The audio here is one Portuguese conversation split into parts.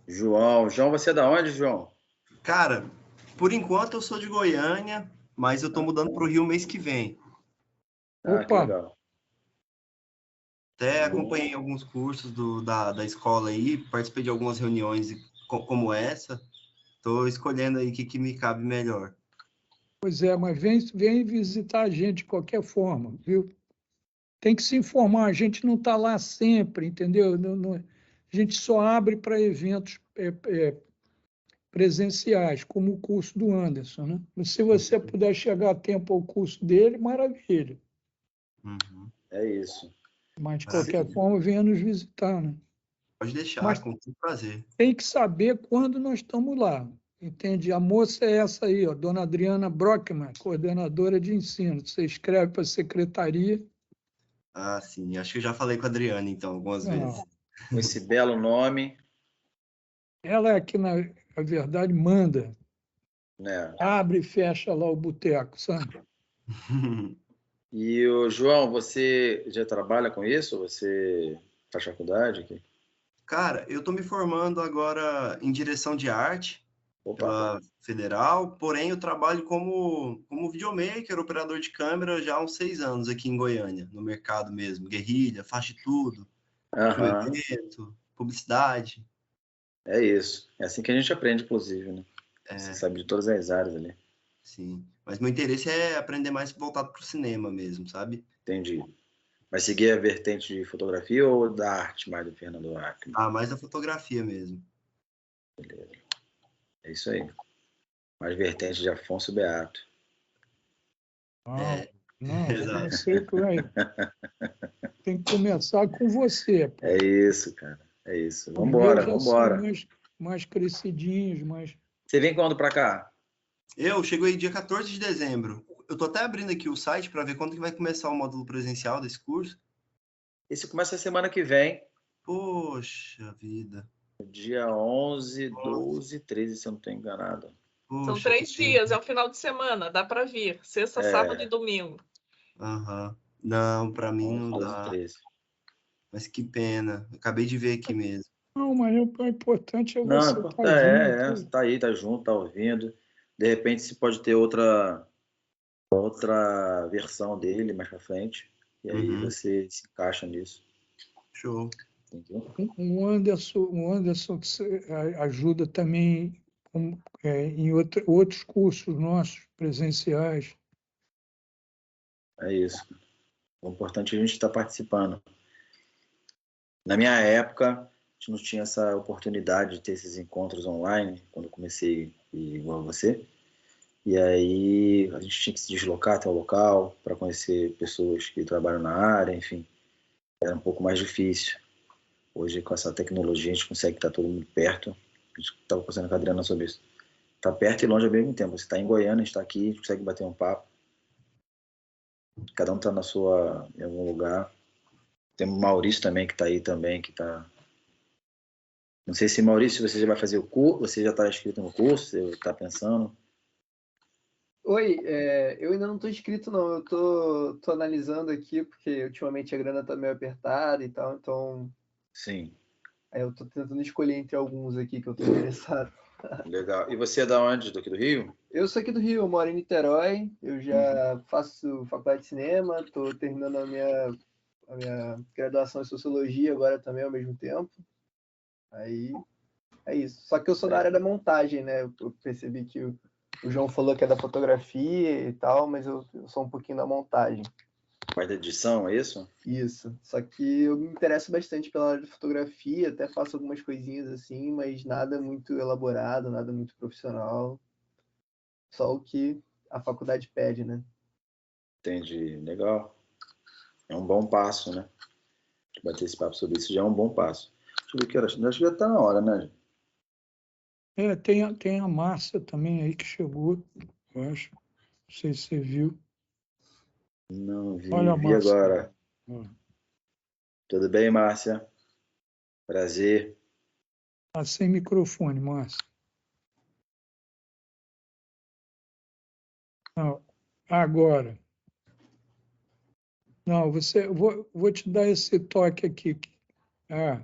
João. João, você é da onde, João? Cara, por enquanto eu sou de Goiânia, mas eu tô mudando pro Rio mês que vem. Ah, que Opa, legal. Até acompanhei alguns cursos da escola aí, participei de algumas reuniões como essa. Tô escolhendo aí o que me cabe melhor. pois é, mas vem visitar a gente de qualquer forma, viu? Tem que se informar, a gente não está lá sempre, entendeu? A gente só abre para eventos presenciais, como o curso do Anderson, né? Mas se você puder chegar a tempo ao curso dele, maravilha. Uhum. É isso. Mas, de qualquer Maravilha. forma, venha nos visitar, né? Pode deixar, Mas com todo prazer. tem que saber quando nós estamos lá, entende? A moça é essa aí, ó, Dona Adriana Brockman, coordenadora de ensino. Você escreve para a secretaria. Ah, sim. Acho que eu já falei com a Adriana, então, algumas vezes. Não, Com esse belo nome, ela é que, na verdade, manda. né? Abre e fecha lá o boteco, sabe? E o João, você já trabalha com isso? Você faz faculdade aqui? Cara, eu tô me formando agora em direção de arte Opa, pela Federal, porém eu trabalho como videomaker, operador de câmera já há uns 6 anos aqui em Goiânia, no mercado mesmo. Guerrilha, faz de tudo, crio aham, evento, publicidade. é isso. É assim que a gente aprende, inclusive, né? Você É, sabe de todas as áreas ali. sim. Mas meu interesse é aprender mais voltado pro cinema mesmo, sabe? Entendi. Vai seguir a vertente de fotografia ou da arte mais do Fernando Acre? Ah, mais a fotografia mesmo. É isso aí. Mais vertente de Afonso Beato. Não, É, não, exato. você que vai. Tem que começar com você, É pô. isso, cara. É isso. Os meus Vambora, já são vambora. mais crescidinhos, mais. Você vem quando pra cá? Eu chego aí dia 14 de dezembro. Eu tô até abrindo aqui o site para ver quando que vai começar o módulo presencial desse curso. Esse começa a semana que vem, Poxa vida. dia 11, 12, 13, se eu não estou enganado. São Poxa, que 3 dias, é pena. um final de semana, dá para vir. Sexta, sábado e domingo. Aham. Não, para mim 11, não 12, dá. 13. Mas que pena. Acabei de ver aqui mesmo. Não, mas o importante é Não, você estar junto. tá aí, tá junto, tá ouvindo. De repente se pode ter outra versão dele mais pra frente. E aí Uhum. você se encaixa nisso, Show. entendeu? O Anderson que ajuda também em outros cursos nossos, presenciais. É isso. O importante é a gente estar participando. Na minha época, a gente não tinha essa oportunidade de ter esses encontros online, quando eu comecei igual a você. E aí a gente tinha que se deslocar até o local para conhecer pessoas que trabalham na área, enfim, era um pouco mais difícil. Hoje, com essa tecnologia, a gente consegue estar todo mundo perto. A gente estava conversando com a Adriana sobre isso. Está perto e longe ao mesmo tempo. Você está em Goiânia, a gente está aqui, a gente consegue bater um papo. Cada um está em algum lugar. Tem o Maurício também, que está aí também, que está... Não sei se, Maurício, você já vai fazer o curso, você já está inscrito no curso, você está pensando? Oi, eu ainda não estou inscrito, não. Eu tô analisando aqui, porque ultimamente a grana tá meio apertada e tal, então Sim, eu tô tentando escolher entre alguns aqui que eu tô interessado. legal. E você é da onde? Daqui do Rio? Eu sou aqui do Rio, eu moro em Niterói, eu Uhum. já faço faculdade de cinema, estou terminando a minha graduação em sociologia agora também ao mesmo tempo. Aí é isso. Só que eu sou da área da montagem, né? Eu percebi que o João falou que é da fotografia e tal, mas eu sou um pouquinho da montagem. Faz edição, é isso? Isso. Só que eu me interesso bastante pela área de fotografia, até faço algumas coisinhas assim, mas nada muito elaborado, nada muito profissional. Só o que a faculdade pede, né? Entendi, legal. É um bom passo, né? Bater esse papo sobre isso já é um bom passo. Deixa eu ver que horas. Acho que já está na hora, né? Tem a Márcia também aí que chegou, eu acho. Não sei se você viu. Não vi, Olha a vi Márcia. agora. Ó, Tudo bem, Márcia? Prazer. tá sem microfone, Márcia. Não, agora. Não, vou te dar esse toque aqui. Ah,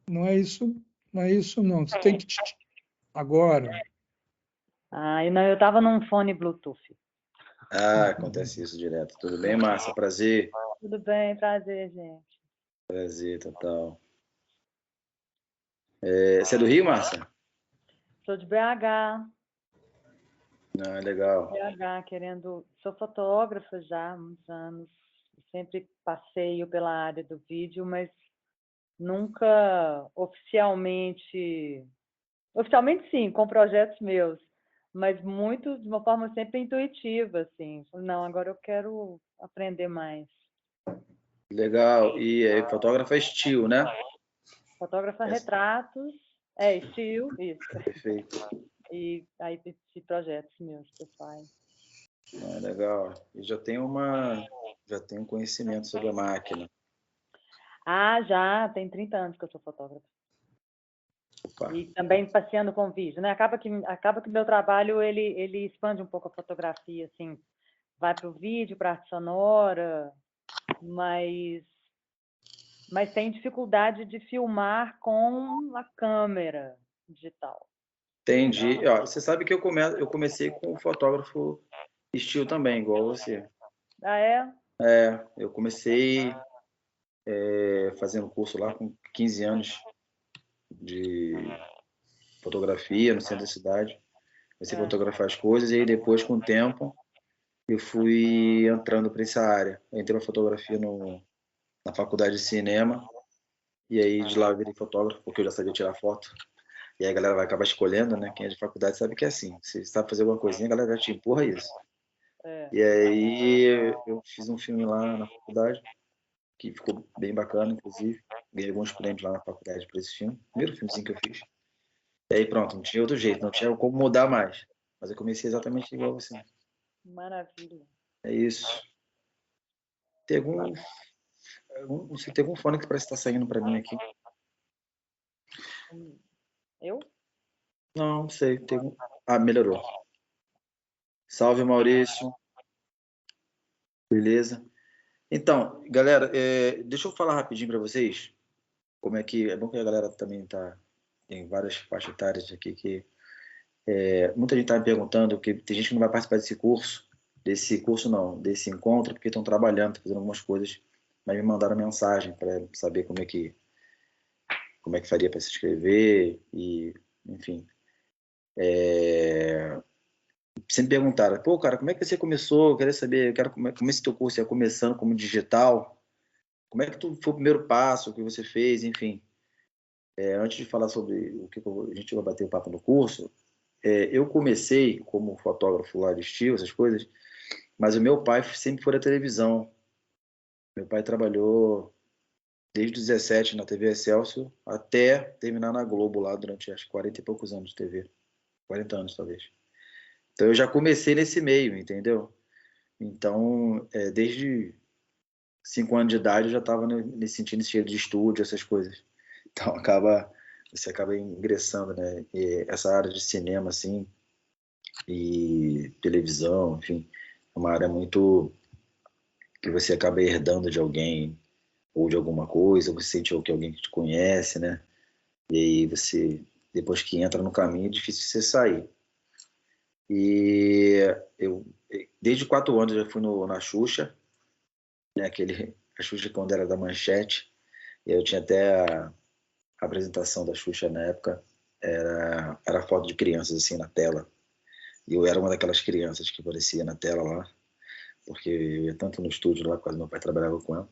não é isso, Não é isso não. Você tem que... Agora. Ah, não, eu estava num fone Bluetooth. Ah, acontece isso direto. Tudo bem, Márcia? Prazer. Tudo bem, prazer, gente. Prazer, total. Você é do Rio, Márcia? Sou de BH. Ah, legal. Sou fotógrafa já há muitos anos. Sempre passeio pela área do vídeo, mas nunca oficialmente sim, com projetos meus, mas muito de uma forma sempre intuitiva, assim. Não, agora eu quero aprender mais. Legal. E fotógrafa é estilo, né? Fotógrafa Essa- retratos, estilo, isso. Perfeito. E aí de projetos meus pessoais. Ah, legal. E já tenho conhecimento sobre a máquina. Ah, já, tem 30 anos que eu sou fotógrafa. Opa. E também passeando com vídeo, né? Acaba que meu trabalho ele expande um pouco a fotografia, assim, vai para o vídeo, para a arte sonora, mas tem dificuldade de filmar com a câmera digital. Entendi. Ó, você sabe que eu comecei com o fotógrafo estilo também, igual você. Ah, é? Eu comecei fazendo curso lá com 15 anos de fotografia no centro da cidade. Comecei a fotografar as coisas e aí depois, com o tempo, eu fui entrando para essa área. Eu entrei na fotografia na faculdade de cinema e aí de lá eu virei fotógrafo, porque eu já sabia tirar foto. E aí a galera vai acabar escolhendo, né? Quem é de faculdade sabe que é assim. Se sabe fazer alguma coisinha, a galera já te empurra isso. E aí eu fiz um filme lá na faculdade, que ficou bem bacana, inclusive. Ganhei alguns prêmios lá na faculdade por esse filme. Primeiro filmezinho que eu fiz. E aí pronto, não tinha outro jeito, não tinha como mudar mais. Mas eu comecei exatamente igual você. Maravilha. É isso. Tem não sei, tem algum fone que parece que tá saindo para mim aqui. Eu? Não sei. Ah, melhorou. Salve, Maurício. Beleza. Então, galera, deixa eu falar rapidinho para vocês como é que... É bom que a galera também tem várias faixas etárias aqui que... muita gente está me perguntando, que tem gente que não vai participar desse curso não, desse encontro, porque estão trabalhando, fazendo algumas coisas, mas me mandaram mensagem para saber como é que faria para se inscrever e, enfim. Sempre perguntaram, pô, cara, como é que você começou? Eu queria saber, eu quero como esse teu curso ia começando como digital, como é que foi o primeiro passo, o que você fez, enfim. Antes de falar sobre o que a gente vai bater o papo no curso, eu comecei como fotógrafo lá de estilo, essas coisas, mas o meu pai sempre foi da televisão. Meu pai trabalhou desde os 17 na TV Excelsior até terminar na Globo lá durante acho 40 e poucos anos de TV. 40 anos, talvez. Então eu já comecei nesse meio, entendeu? Então, desde 5 anos de idade eu já estava nesse sentido cheio de estúdio, essas coisas. Então você acaba ingressando, né? E essa área de cinema, assim, e televisão, enfim, é uma área muito que você acaba herdando de alguém ou de alguma coisa, ou você sente que alguém que te conhece, né? E aí você, depois que entra no caminho, é difícil você sair. E eu, desde 4 anos, eu já fui na Xuxa, né? A Xuxa quando era da Manchete, e eu tinha até a apresentação da Xuxa na época, era foto de crianças assim na tela. E eu era uma daquelas crianças que aparecia na tela lá, porque eu ia tanto no estúdio lá, quase meu pai trabalhava com ela.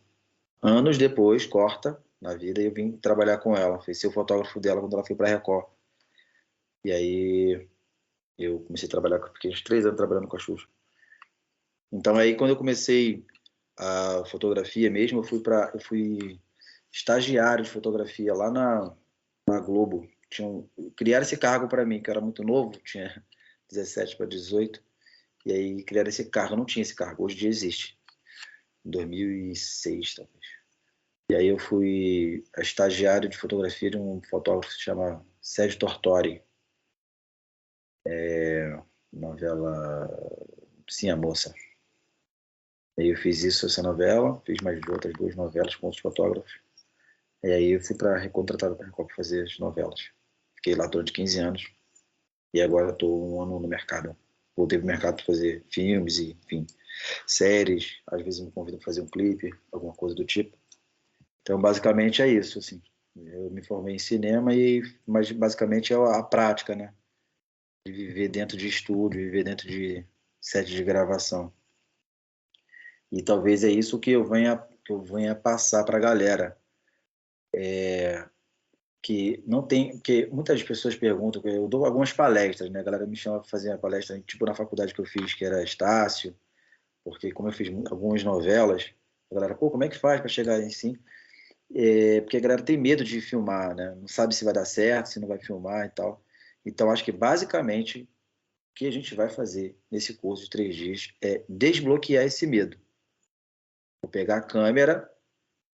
Anos depois, corta na vida, e eu vim trabalhar com ela. Fui ser o fotógrafo dela quando ela foi para a Record. E aí eu comecei a trabalhar, fiquei uns 3 anos trabalhando com a Xuxa. Então aí quando eu comecei a fotografia mesmo, eu fui estagiário de fotografia lá na Globo. Criaram esse cargo para mim, que eu era muito novo, tinha 17 para 18. E aí criaram esse cargo, eu não tinha esse cargo, hoje em dia existe. Em 2006, talvez. E aí eu fui estagiário de fotografia de um fotógrafo que se chama Sérgio Tortori. Novela Sim, a Moça. E aí eu fiz essa novela, fiz mais outras 2 novelas com outros fotógrafos. E aí eu fui recontratado para Record para fazer as novelas. Fiquei lá durante 15 anos. E agora estou 1 ano no mercado. Voltei para o mercado para fazer filmes e, enfim, séries. Às vezes me convidam para fazer um clipe, alguma coisa do tipo. Então, basicamente é isso, assim. Eu me formei em cinema, mas basicamente é a prática, né? De viver dentro de estúdio, viver dentro de set de gravação. E talvez é isso que eu venha passar para a galera. Que não tem, que muitas pessoas perguntam, eu dou algumas palestras, né? A galera me chama para fazer uma palestra, tipo na faculdade que eu fiz, que era Estácio, porque como eu fiz algumas novelas, a galera, pô, como é que faz para chegar em si? Porque a galera tem medo de filmar, né? Não sabe se vai dar certo, se não vai filmar e tal. Então, acho que basicamente o que a gente vai fazer nesse curso de 3 dias é desbloquear esse medo. Vou pegar a câmera, a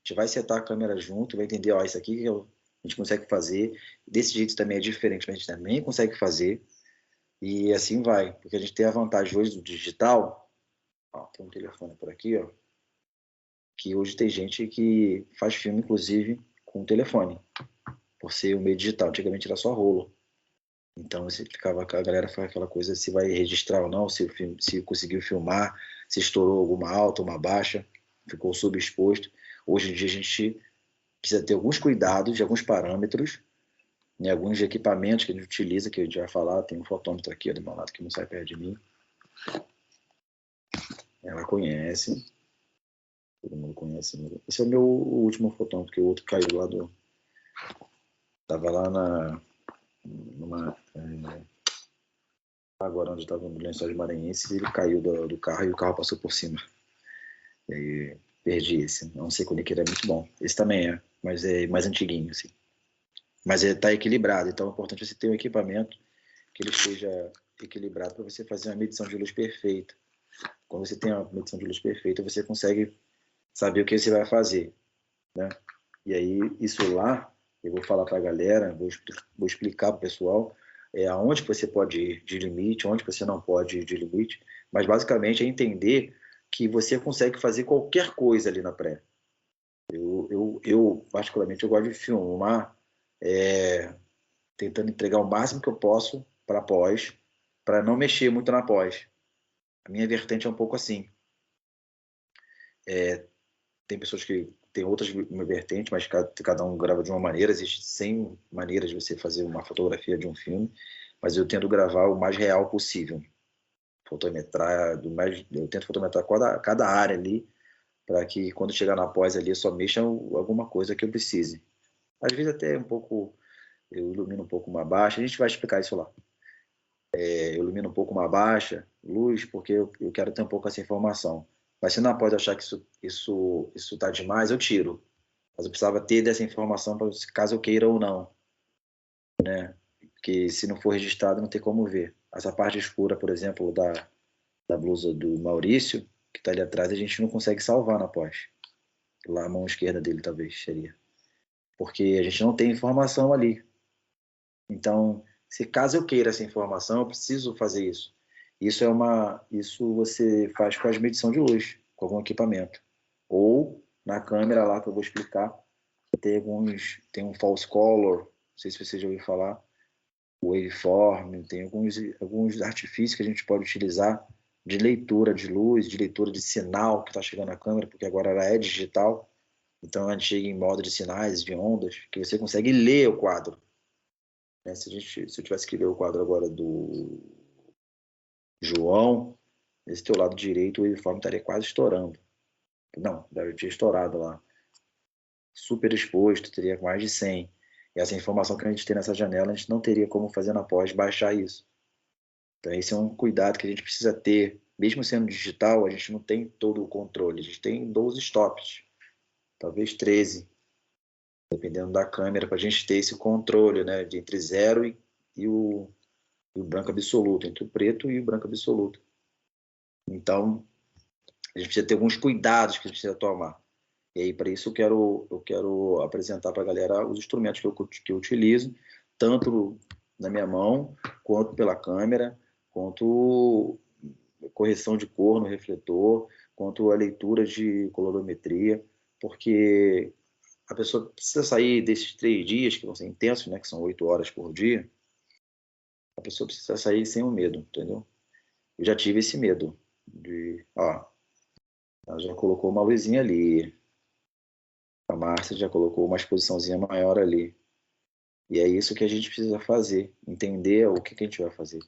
gente vai setar a câmera junto, vai entender, ó, isso aqui que a gente consegue fazer, desse jeito também é diferente, mas a gente também consegue fazer, e assim vai, porque a gente tem a vantagem hoje do digital, ó, tem um telefone por aqui, ó, que hoje tem gente que faz filme, inclusive, com o telefone, por ser o meio digital, antigamente era só rolo, então você ficava, a galera faz aquela coisa, se vai registrar ou não, se o filme, se conseguiu filmar, se estourou alguma alta, uma baixa, ficou subexposto. Hoje em dia a gente precisa ter alguns cuidados de alguns parâmetros, né, alguns equipamentos que a gente utiliza, que a gente vai falar. Tem um fotômetro aqui do meu lado que não sai perto de mim. Ela conhece, todo mundo conhece. Esse é o meu último fotômetro, que o outro caiu lá do... Estava lá agora onde estava no Lençóis Maranhenses, ele caiu do carro e o carro passou por cima. E aí perdi esse. Não sei quando é que ele é muito bom. Esse também é, mas é mais antiguinho, assim. Mas está equilibrado, então é importante você ter um equipamento que ele esteja equilibrado para você fazer uma medição de luz perfeita. Quando você tem uma medição de luz perfeita, você consegue saber o que você vai fazer, né? E aí, isso lá, eu vou falar para a galera, vou explicar para o pessoal aonde você pode ir de limite, onde você não pode ir de limite, mas basicamente é entender que você consegue fazer qualquer coisa ali na pré. Eu particularmente, eu gosto de filmar tentando entregar o máximo que eu posso para pós, para não mexer muito na pós. A minha vertente é um pouco assim. Tem pessoas que têm outras vertentes, mas cada um grava de uma maneira. Existe 100 maneiras de você fazer uma fotografia de um filme, mas eu tento gravar o mais real possível. Eu tento fotometrar cada área ali, para que quando chegar na pós ali eu só mexa alguma coisa que eu precise. Às vezes até um pouco, eu ilumino um pouco uma baixa, a gente vai explicar isso lá. Eu ilumino um pouco uma baixa luz, porque eu quero ter um pouco essa informação. Mas se na pós achar que isso está demais, eu tiro. Mas eu precisava ter dessa informação para caso eu queira ou não, né? Porque se não for registrado, não tem como ver. Essa parte escura, por exemplo, da blusa do Maurício, que está ali atrás, a gente não consegue salvar na pós. Lá a mão esquerda dele, talvez, seria. Porque a gente não tem informação ali. Então, se caso eu queira essa informação, eu preciso fazer isso. Isso você faz com as medição de luz, com algum equipamento. Ou na câmera lá que eu vou explicar, tem um false color, não sei se você já ouviu falar, o waveform, tem alguns artifícios que a gente pode utilizar de leitura de luz, de leitura de sinal que está chegando na câmera, porque agora ela é digital, então a gente chega em modo de sinais, de ondas, que você consegue ler o quadro. Se eu tivesse que ler o quadro agora do João, nesse teu lado direito, o waveform estaria quase estourando. Não, deve ter estourado lá. Super exposto, teria mais de 100. E essa informação que a gente tem nessa janela, a gente não teria como fazer na pós baixar isso. Então esse é um cuidado que a gente precisa ter. Mesmo sendo digital, a gente não tem todo o controle. A gente tem 12 stops, talvez 13, dependendo da câmera, para a gente ter esse controle, né, de entre 0 e o branco absoluto, entre o preto e o branco absoluto. Então, a gente precisa ter alguns cuidados que a gente precisa tomar. E aí, para isso, eu quero apresentar para a galera os instrumentos que eu utilizo, tanto na minha mão, quanto pela câmera, quanto correção de cor no refletor, quanto a leitura de colorimetria, porque a pessoa precisa sair desses 3 dias, que vão ser intensos, né, que são 8 horas por dia, a pessoa precisa sair sem o medo, entendeu? Eu já tive esse medo de, ó, ela já colocou uma luzinha ali, a Márcia já colocou uma exposiçãozinha maior ali. E é isso que a gente precisa fazer, entender o que a gente vai fazer.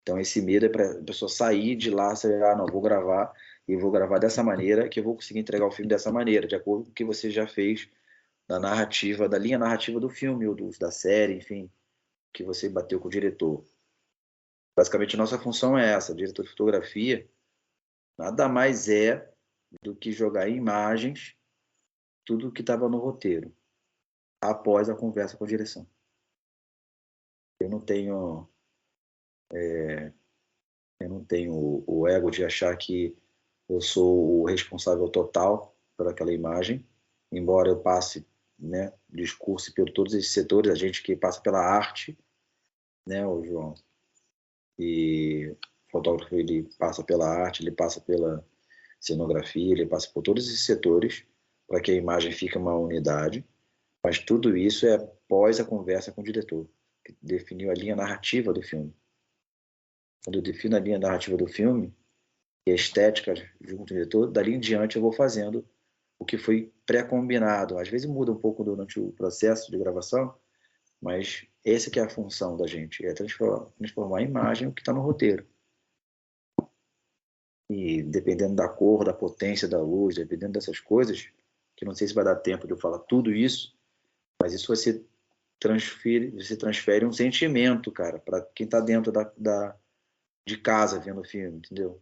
Então esse medo é para a pessoa sair de lá, não, vou gravar, e vou gravar dessa maneira, que eu vou conseguir entregar o filme dessa maneira, de acordo com o que você já fez da narrativa, da linha narrativa do filme, ou da série, enfim, que você bateu com o diretor. Basicamente, nossa função é essa, diretor de fotografia, nada mais é do que jogar em imagens tudo o que estava no roteiro, após a conversa com a direção. Eu não tenho o ego de achar que eu sou o responsável total por aquela imagem, embora eu passe, né, discurso por todos esses setores, a gente que passa pela arte, né, o João, e o fotógrafo, ele passa pela arte, ele passa pela cenografia, ele passa por todos esses setores para que a imagem fique uma unidade, mas tudo isso é após a conversa com o diretor, que definiu a linha narrativa do filme. Quando eu defino a linha narrativa do filme e a estética junto com o diretor, dali em diante eu vou fazendo o que foi pré-combinado. Às vezes muda um pouco durante o processo de gravação, mas essa que é a função da gente, é transformar a imagem o que está no roteiro. E dependendo da cor, da potência da luz, dependendo dessas coisas, que não sei se vai dar tempo de eu falar tudo isso, mas isso você transfere um sentimento, cara, para quem está dentro de casa vendo o filme, entendeu?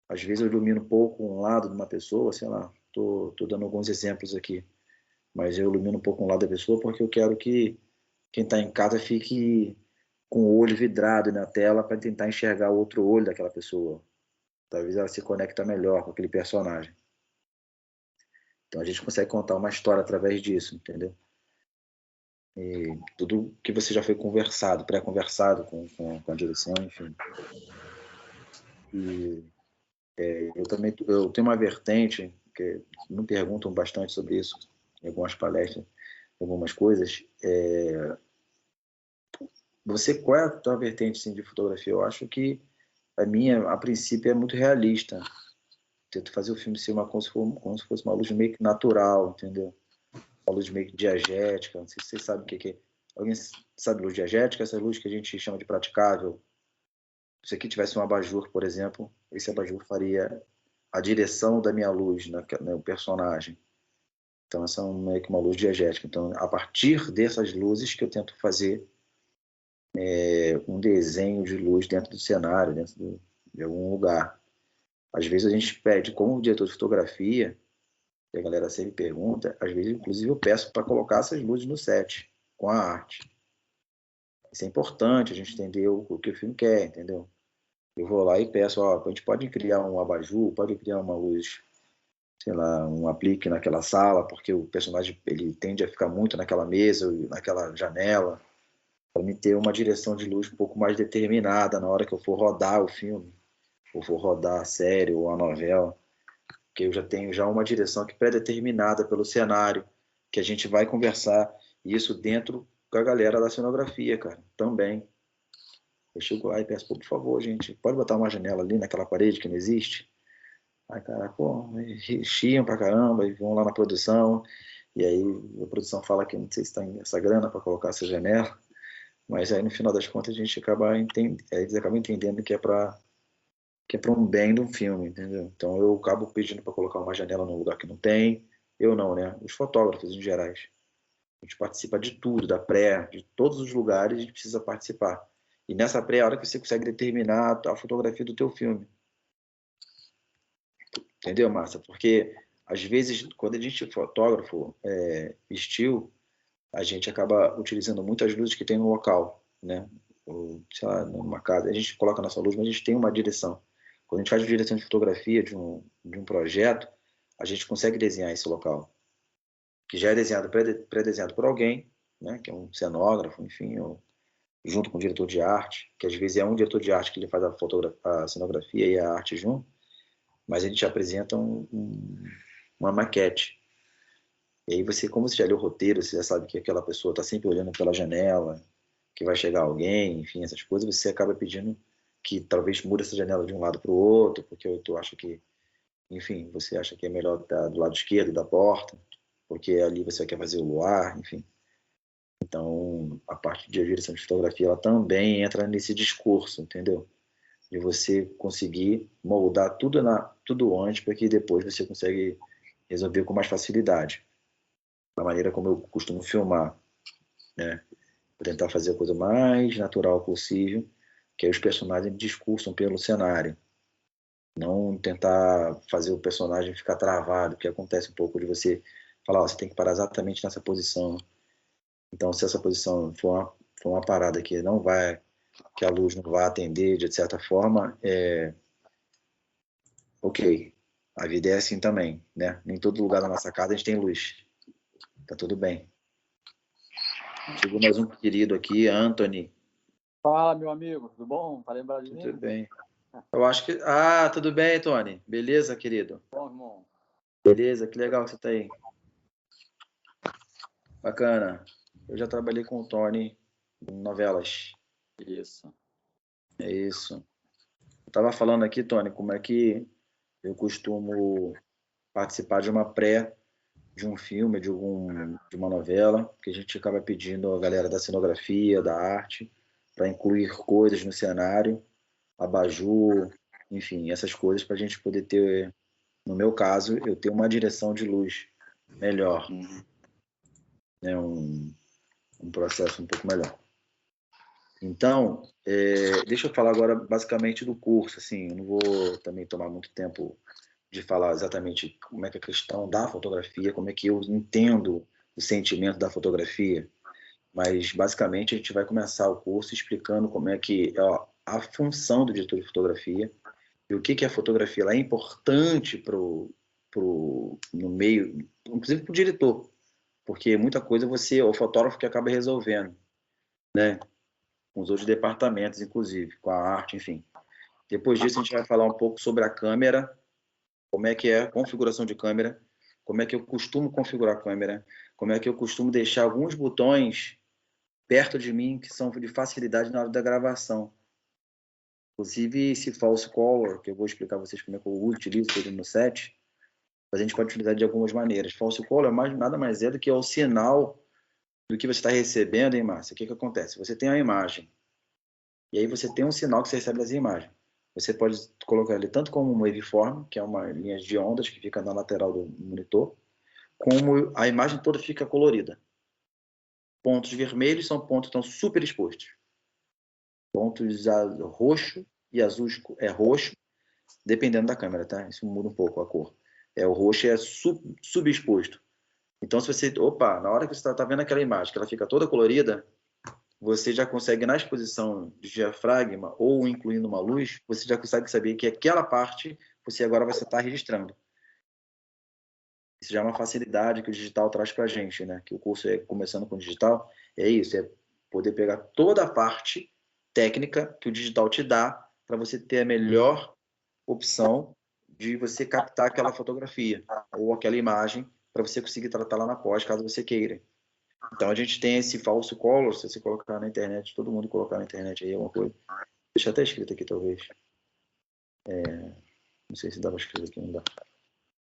Às vezes eu ilumino um pouco um lado de uma pessoa, sei lá, tô dando alguns exemplos aqui, mas eu ilumino um pouco um lado da pessoa porque eu quero que quem está em casa fique com o olho vidrado na tela para tentar enxergar o outro olho daquela pessoa. Talvez ela se conecte melhor com aquele personagem. Então a gente consegue contar uma história através disso, entendeu? E tudo que você já foi conversado, pré-conversado com a direção, enfim. E eu tenho uma vertente, que me perguntam bastante sobre isso, em algumas palestras, algumas coisas. Qual é a tua vertente assim, de fotografia? Eu acho que a minha, a princípio, é muito realista. Tento fazer o filme ser como se fosse uma luz meio que natural, entendeu? Uma luz meio que diegética. Não sei se vocês sabem o que é. Alguém sabe luz diegética? Essa luz que a gente chama de praticável. Se aqui tivesse um abajur, por exemplo, esse abajur faria a direção da minha luz no personagem. Então, essa é meio que uma luz diegética. Então, a partir dessas luzes que eu tento fazer um desenho de luz dentro do cenário, dentro de algum lugar. Às vezes a gente pede, como diretor de fotografia, que a galera sempre pergunta, às vezes, inclusive, eu peço para colocar essas luzes no set, com a arte. Isso é importante, a gente entender o que o filme quer, entendeu? Eu vou lá e peço, ó, a gente pode criar um abajur, pode criar uma luz, sei lá, um aplique naquela sala, porque o personagem ele tende a ficar muito naquela mesa, naquela janela, para me ter uma direção de luz um pouco mais determinada na hora que eu for rodar o filme, ou for rodar a série ou a novela, que eu já tenho uma direção que pré-determinada pelo cenário, que a gente vai conversar isso dentro com a galera da cenografia, cara, também. Eu chego lá e peço, por favor, gente, pode botar uma janela ali naquela parede que não existe? Aí, cara, pô, chiam pra caramba, e vão lá na produção, e aí a produção fala que não sei se tem essa grana para colocar essa janela, mas aí no final das contas a gente eles acabam entendendo que é para um bem do filme, entendeu? Então eu acabo pedindo para colocar uma janela num lugar que não tem, eu não, né? Os fotógrafos em gerais. A gente participa de tudo, da pré, de todos os lugares a gente precisa participar. E nessa pré é a hora que você consegue determinar a fotografia do teu filme. Entendeu, Márcia? Porque às vezes, quando a gente é fotógrafo estilo, a gente acaba utilizando muitas luzes que tem no local, né? Ou, sei lá, numa casa, a gente coloca a nossa luz, mas a gente tem uma direção. Quando a gente faz a direção de fotografia de um projeto, a gente consegue desenhar esse local, que já é desenhado, pré-desenhado por alguém, né? Que é um cenógrafo, enfim, ou, junto com o diretor de arte, que às vezes é um diretor de arte que ele faz a cenografia e a arte junto, mas a gente apresenta uma maquete. E aí você, como você já leu o roteiro, você já sabe que aquela pessoa está sempre olhando pela janela, que vai chegar alguém, enfim, essas coisas, você acaba pedindo que talvez mude essa janela de um lado para o outro, porque tu acha que, enfim, você acha que é melhor estar do lado esquerdo da porta, porque ali você quer fazer o luar, enfim. Então, a parte de direção de fotografia, ela também entra nesse discurso, entendeu? De você conseguir moldar tudo antes para que depois você consegue resolver com mais facilidade. Da maneira como eu costumo filmar, né? Vou tentar fazer a coisa mais natural possível, que aí os personagens discursam pelo cenário. Não tentar fazer o personagem ficar travado, que acontece um pouco de você falar, ó, você tem que parar exatamente nessa posição. Então, se essa posição for uma parada que não vai, que a luz não vai atender de certa forma, ok, a vida é assim também, né? Nem todo lugar da nossa casa a gente tem luz. Tá tudo bem. Chegou mais um querido aqui, Anthony. Fala, meu amigo, tudo bom? Tá lembrado de mim? Tudo bem. Eu acho que... Ah, tudo bem, Tony? Beleza, querido? Bom, irmão. Beleza, que legal que você tá aí. Bacana. Eu já trabalhei com o Tony em novelas. Isso. É isso. Eu tava falando aqui, Tony, como é que eu costumo participar de uma pré de um filme, de uma novela, que a gente acaba pedindo a galera da cenografia, da arte, para incluir coisas no cenário, abajur, enfim, essas coisas para a gente poder ter, no meu caso, eu ter uma direção de luz melhor, né, um processo um pouco melhor. Então, deixa eu falar agora basicamente do curso, assim, eu não vou também tomar muito tempo de falar exatamente como é que é a questão da fotografia, como é que eu entendo o sentimento da fotografia, mas basicamente a gente vai começar o curso explicando como é que a função do diretor de fotografia e o que a fotografia ela é importante no meio, inclusive para o diretor, porque muita coisa o fotógrafo que acaba resolvendo, né? Com os outros departamentos, inclusive, com a arte, enfim. Depois disso a gente vai falar um pouco sobre a câmera, como é que é a configuração de câmera, como é que eu costumo configurar a câmera, como é que eu costumo deixar alguns botões perto de mim que são de facilidade na hora da gravação. Inclusive esse false color, que eu vou explicar a vocês como é que eu utilizo ele no set, a gente pode utilizar de algumas maneiras. False color nada mais é do que o sinal do que você está recebendo, hein, Márcia? O que acontece? Você tem a imagem, e aí você tem um sinal que você recebe das imagens. Você pode colocar ele tanto como um waveform, que é uma linha de ondas que fica na lateral do monitor, como a imagem toda fica colorida. Pontos vermelhos são pontos que estão super expostos. Pontos roxo e azul é roxo, dependendo da câmera, tá? Isso muda um pouco a cor. O roxo é subexposto. Então, se você... Opa, na hora que você está vendo aquela imagem, que ela fica toda colorida, você já consegue, na exposição de diafragma, ou incluindo uma luz, você já consegue saber que aquela parte você agora vai estar registrando. Isso já é uma facilidade que o digital traz para a gente, né? Que o curso é começando com o digital, é isso, é poder pegar toda a parte técnica que o digital te dá para você ter a melhor opção de você captar aquela fotografia ou aquela imagem para você conseguir tratar lá na pós, caso você queira. Então a gente tem esse falso color, se você colocar na internet, todo mundo colocar na internet aí alguma coisa. Deixa até escrito aqui, talvez. Não sei se dá para escrever aqui, não dá.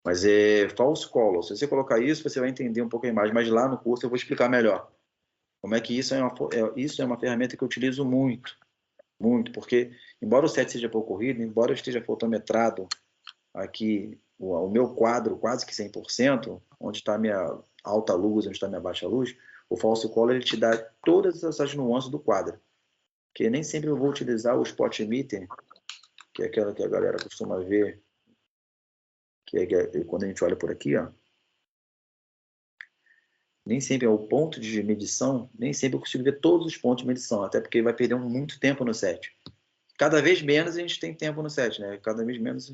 Mas é false color. Se você colocar isso, você vai entender um pouco a imagem. Mas lá no curso eu vou explicar melhor. Como é que isso é uma ferramenta que eu utilizo muito. Muito. Porque, embora o set seja pouco corrido, embora eu esteja fotometrado aqui, o meu quadro quase que 100%, onde está a minha alta luz, onde está a minha baixa luz, o false color ele te dá todas essas nuances do quadro. Porque nem sempre eu vou utilizar o spot emitter, que é aquela que a galera costuma ver, que é quando a gente olha por aqui, ó. Nem sempre é o ponto de medição, nem sempre eu consigo ver todos os pontos de medição, até porque vai perder muito tempo no set. Cada vez menos a gente tem tempo no set, né? Cada vez menos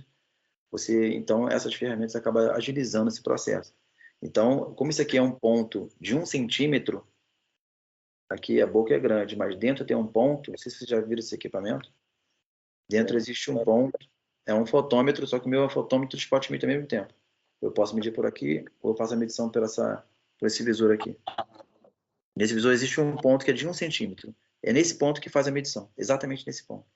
então essas ferramentas acabam agilizando esse processo. Então, como isso aqui é um ponto de 1 centímetro, aqui a boca é grande, mas dentro tem um ponto, não sei se vocês já viram esse equipamento, dentro existe um ponto, é um fotômetro, só que o meu é fotômetro de spot meter ao mesmo tempo. Eu posso medir por aqui, ou eu faço a medição por essa por esse visor aqui. Nesse visor existe um ponto que é de 1 centímetro. É nesse ponto que faz a medição, exatamente nesse ponto.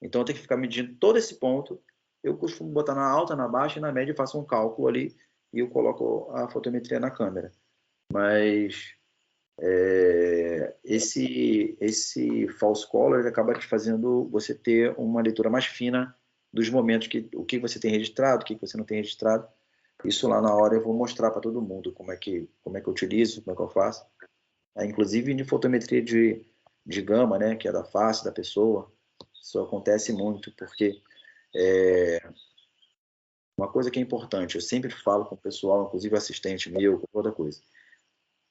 Então, eu tenho que ficar medindo todo esse ponto. Eu costumo botar na alta, na baixa e na média, eu faço um cálculo ali e eu coloco a fotometria na câmera. Mas esse false color ele acaba te fazendo você ter uma leitura mais fina dos momentos, o que você tem registrado, o que você não tem registrado. Isso lá na hora eu vou mostrar para todo mundo como é que eu utilizo, como é que eu faço. Inclusive de fotometria de gama, né, que é da face da pessoa. Isso acontece muito, porque uma coisa que é importante, eu sempre falo com o pessoal, inclusive assistente meu, com toda coisa.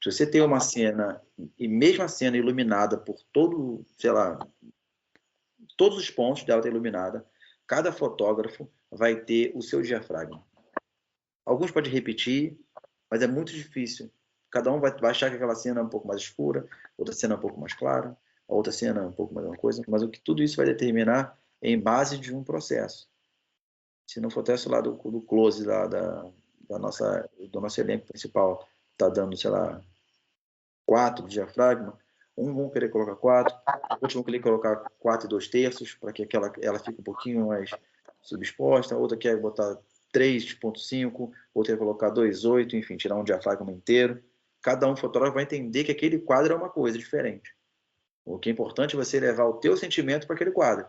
Se você tem uma cena, e mesmo a cena iluminada por todo, sei lá, todos os pontos dela está iluminada, cada fotógrafo vai ter o seu diafragma. Alguns podem repetir, mas é muito difícil. Cada um vai achar que aquela cena é um pouco mais escura, outra cena é um pouco mais clara, a outra cena é um pouco mais uma coisa, mas o que tudo isso vai determinar é em base de um processo. Se não for o teste lá do close lá do nosso elenco principal, está dando, sei lá, 4 de diafragma, vão querer colocar 4, outros vão querer colocar 4 e 2/3, para que ela fique um pouquinho mais subexposta, outra quer botar 3.5, outra quer colocar 2.8, enfim, tirar um diafragma inteiro. Cada fotógrafo vai entender que aquele quadro é uma coisa diferente. O que é importante é você levar o teu sentimento para aquele quadro.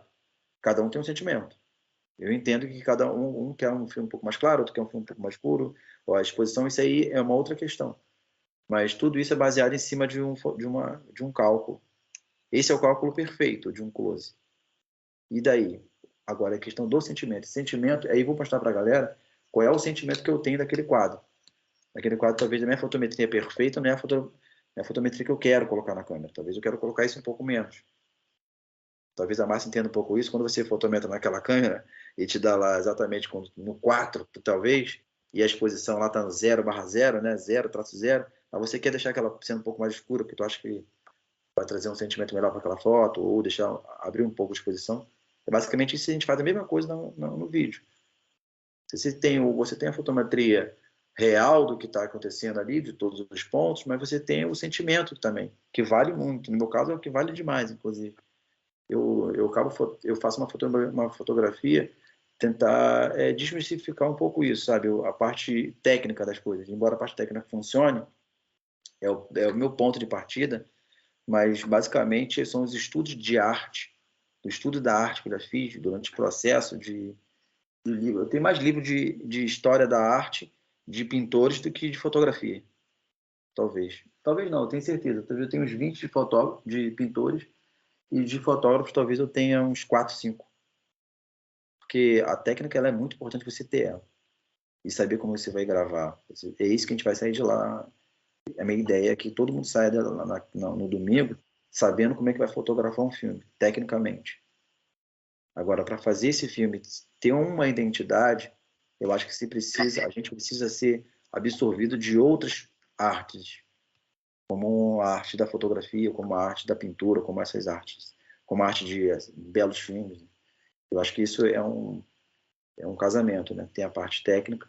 Cada um tem um sentimento. Eu entendo que cada um quer um filme um pouco mais claro, outro quer um filme um pouco mais escuro, ou a exposição, isso aí é uma outra questão. Mas tudo isso é baseado em cima de um cálculo. Esse é o cálculo perfeito de um close. E daí? Agora é a questão do sentimento. Sentimento, aí vou mostrar para a galera qual é o sentimento que eu tenho daquele quadro. Aquele quadro, talvez a minha fotometria perfeita não é a fotometria que eu quero colocar na câmera. Talvez eu quero colocar isso um pouco menos. Talvez a Márcia entenda um pouco isso. Quando você fotometra naquela câmera e te dá lá exatamente no 4, talvez, e a exposição lá está no 0/0, né? 0/0, mas você quer deixar aquela cena um pouco mais escura, porque tu acha que vai trazer um sentimento melhor para aquela foto, ou abrir um pouco de exposição. É basicamente isso, a gente faz a mesma coisa no vídeo. Você tem a fotometria real do que está acontecendo ali, de todos os pontos, mas você tem o sentimento também, que vale muito. No meu caso, é o que vale demais, inclusive. Eu faço uma fotografia, tentar desmistificar um pouco isso, sabe? A parte técnica das coisas. Embora a parte técnica funcione, é o meu ponto de partida, mas basicamente são os estudos de arte, o estudo da arte que eu já fiz durante o processo de livro. Eu tenho mais livro de história da arte, de pintores, do que de fotografia. Talvez não, eu tenho certeza. Talvez eu tenha uns 20 de pintores, e de fotógrafos talvez eu tenha uns 4, 5. Porque a técnica ela é muito importante você ter ela. E saber como você vai gravar. É isso que a gente vai sair de lá. A minha ideia é que todo mundo saia no domingo sabendo como é que vai fotografar um filme, tecnicamente. Agora, para fazer esse filme ter uma identidade, eu acho que a gente precisa ser absorvido de outras artes, como a arte da fotografia, como a arte da pintura, como essas artes, como a arte de belos filmes. Eu acho que isso é um casamento, né? Tem a parte técnica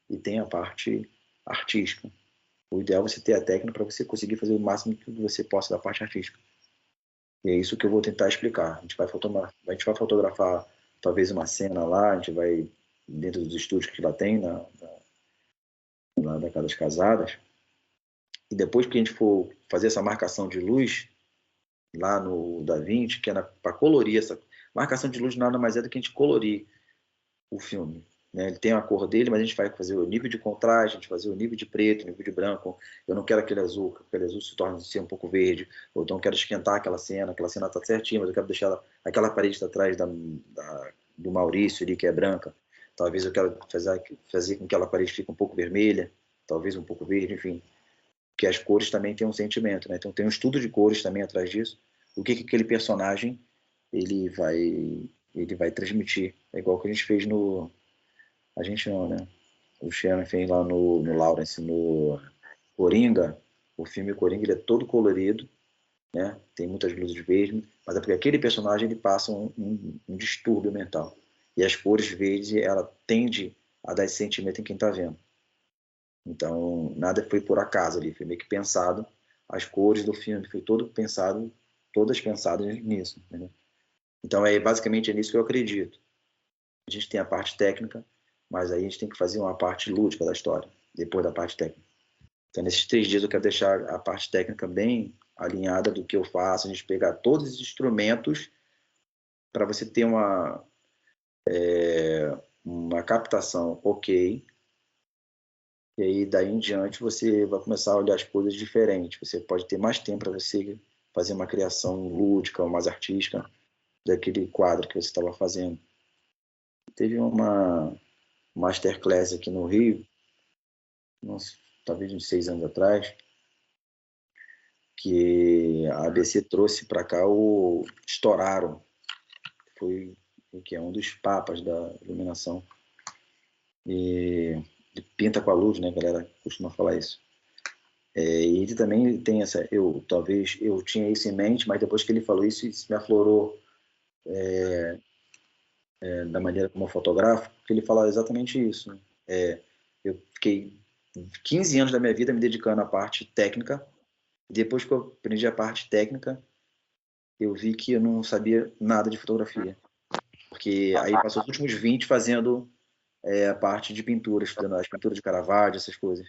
e tem a parte artística. O ideal é você ter a técnica para você conseguir fazer o máximo que você possa da parte artística. E é isso que eu vou tentar explicar. A gente vai fotografar talvez uma cena lá, a gente vai dentro dos estúdios que lá tem, da Casas Casadas, e depois que a gente for fazer essa marcação de luz lá no DaVinci, que é para colorir, essa marcação de luz nada mais é do que a gente colorir o filme. Né? Ele tem a cor dele, mas a gente vai fazer o nível de contraste, a gente vai fazer o nível de preto, o nível de branco. Eu não quero aquele azul se torne ser um pouco verde, ou então eu quero esquentar aquela cena está certinha, mas eu quero deixar aquela parede atrás do Maurício ali, que é branca. Talvez eu quero fazer com que aquela parede fique um pouco vermelha, talvez um pouco verde, enfim. Porque as cores também têm um sentimento, né? Então tem um estudo de cores também atrás disso. O que aquele personagem ele vai transmitir. É igual que a gente fez a gente não, né? O Shannon fez lá no Lawrence, no Coringa. O filme Coringa ele é todo colorido, né? Tem muitas luzes verdes, mas é porque aquele personagem ele passa um distúrbio mental. E as cores verdes, ela tende a dar esse sentimento em quem está vendo. Então, nada foi por acaso ali, foi meio que pensado, as cores do filme, foi todo pensado, todas pensadas nisso, entendeu? Então, basicamente é nisso que eu acredito. A gente tem a parte técnica, mas aí a gente tem que fazer uma parte lúdica da história, depois da parte técnica. Então, nesses 3 dias eu quero deixar a parte técnica bem alinhada do que eu faço, a gente pegar todos os instrumentos para você ter uma captação ok, e aí daí em diante você vai começar a olhar as coisas diferentes, você pode ter mais tempo para você fazer uma criação lúdica ou mais artística daquele quadro que você estava fazendo. Teve uma masterclass aqui no Rio, talvez uns 6 anos atrás, que a ABC trouxe para cá o Storaro, que é um dos papas da iluminação. E pinta com a luz, né? A galera costuma falar isso. E ele também tem talvez eu tinha isso em mente, mas depois que ele falou isso me aflorou da maneira como eu fotografo, que ele fala exatamente isso. Né? Eu fiquei 15 anos da minha vida me dedicando à parte técnica, e depois que eu aprendi a parte técnica, eu vi que eu não sabia nada de fotografia. Porque aí passou os últimos 20 fazendo a parte de pintura, estudando as pinturas de Caravaggio, essas coisas.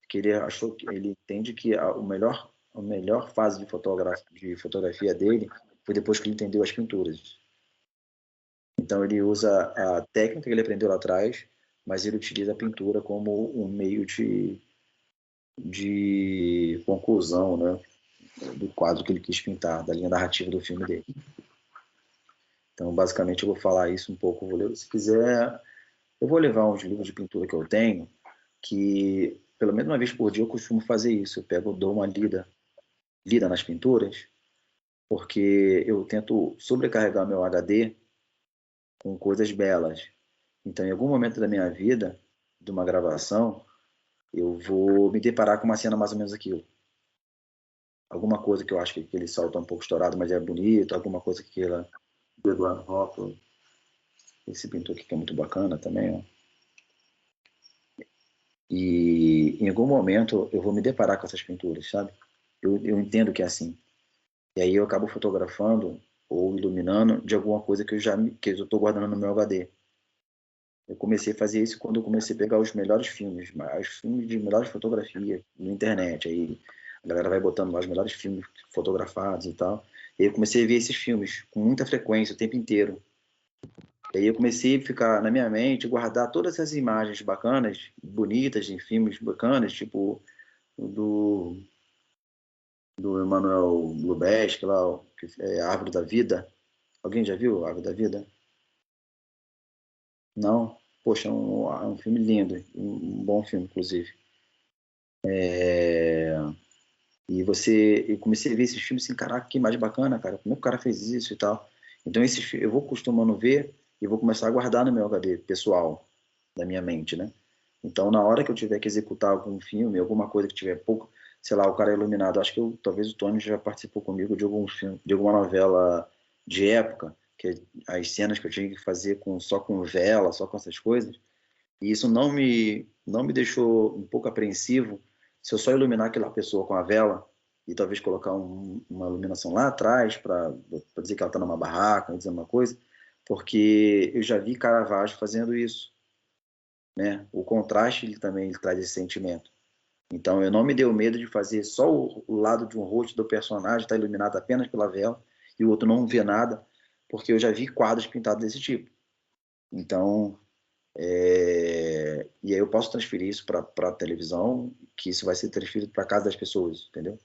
Porque ele entende que a melhor fase de fotografia dele foi depois que ele entendeu as pinturas. Então ele usa a técnica que ele aprendeu lá atrás, mas ele utiliza a pintura como um meio de conclusão, né, do quadro que ele quis pintar, da linha narrativa do filme dele. Então, basicamente, eu vou falar isso um pouco. Se quiser, eu vou levar uns livros de pintura que eu tenho, que pelo menos uma vez por dia eu costumo fazer isso. Dou uma lida nas pinturas, porque eu tento sobrecarregar meu HD com coisas belas. Então, em algum momento da minha vida, de uma gravação, eu vou me deparar com uma cena mais ou menos aquilo. Alguma coisa que eu acho que aquele sol está um pouco estourado, mas é bonito, alguma coisa que ela... do Eduardo Hopper, esse pintor aqui que é muito bacana também, ó. E em algum momento eu vou me deparar com essas pinturas, sabe? Eu entendo que é assim. E aí eu acabo fotografando ou iluminando de alguma coisa que eu estou guardando no meu HD. Eu comecei a fazer isso quando eu comecei a pegar os melhores filmes, os filmes de melhores fotografia na internet. Aí a galera vai botando lá os melhores filmes fotografados e tal. E aí eu comecei a ver esses filmes com muita frequência, o tempo inteiro. E aí eu comecei a ficar na minha mente, guardar todas essas imagens bacanas, bonitas, em filmes bacanas, tipo do Emmanuel Lubezki, lá, que é Árvore da Vida. Alguém já viu Árvore da Vida? Não? Poxa, é um filme lindo, um bom filme, inclusive. Eu comecei a ver esses filmes assim, caraca, que imagem bacana, cara, como é que o cara fez isso e tal. Então eu vou costumando ver e vou começar a guardar no meu HD pessoal, da minha mente, né? Então, na hora que eu tiver que executar algum filme, alguma coisa que tiver pouco, sei lá, o cara é iluminado, acho que talvez o Tony já participou comigo de algum filme, de alguma novela de época, que as cenas que eu tinha que fazer só com vela, só com essas coisas, e isso não me deixou um pouco apreensivo se eu só iluminar aquela pessoa com a vela e talvez colocar uma iluminação lá atrás para dizer que ela está numa barraca, dizer uma coisa, porque eu já vi Caravaggio fazendo isso, né? O contraste ele traz esse sentimento. Então eu não me deu medo de fazer só o lado de um rosto do personagem está iluminado apenas pela vela e o outro não vê nada, porque eu já vi quadros pintados desse tipo. Então e aí eu posso transferir isso para a televisão, que isso vai ser transferido para casa das pessoas, entendeu?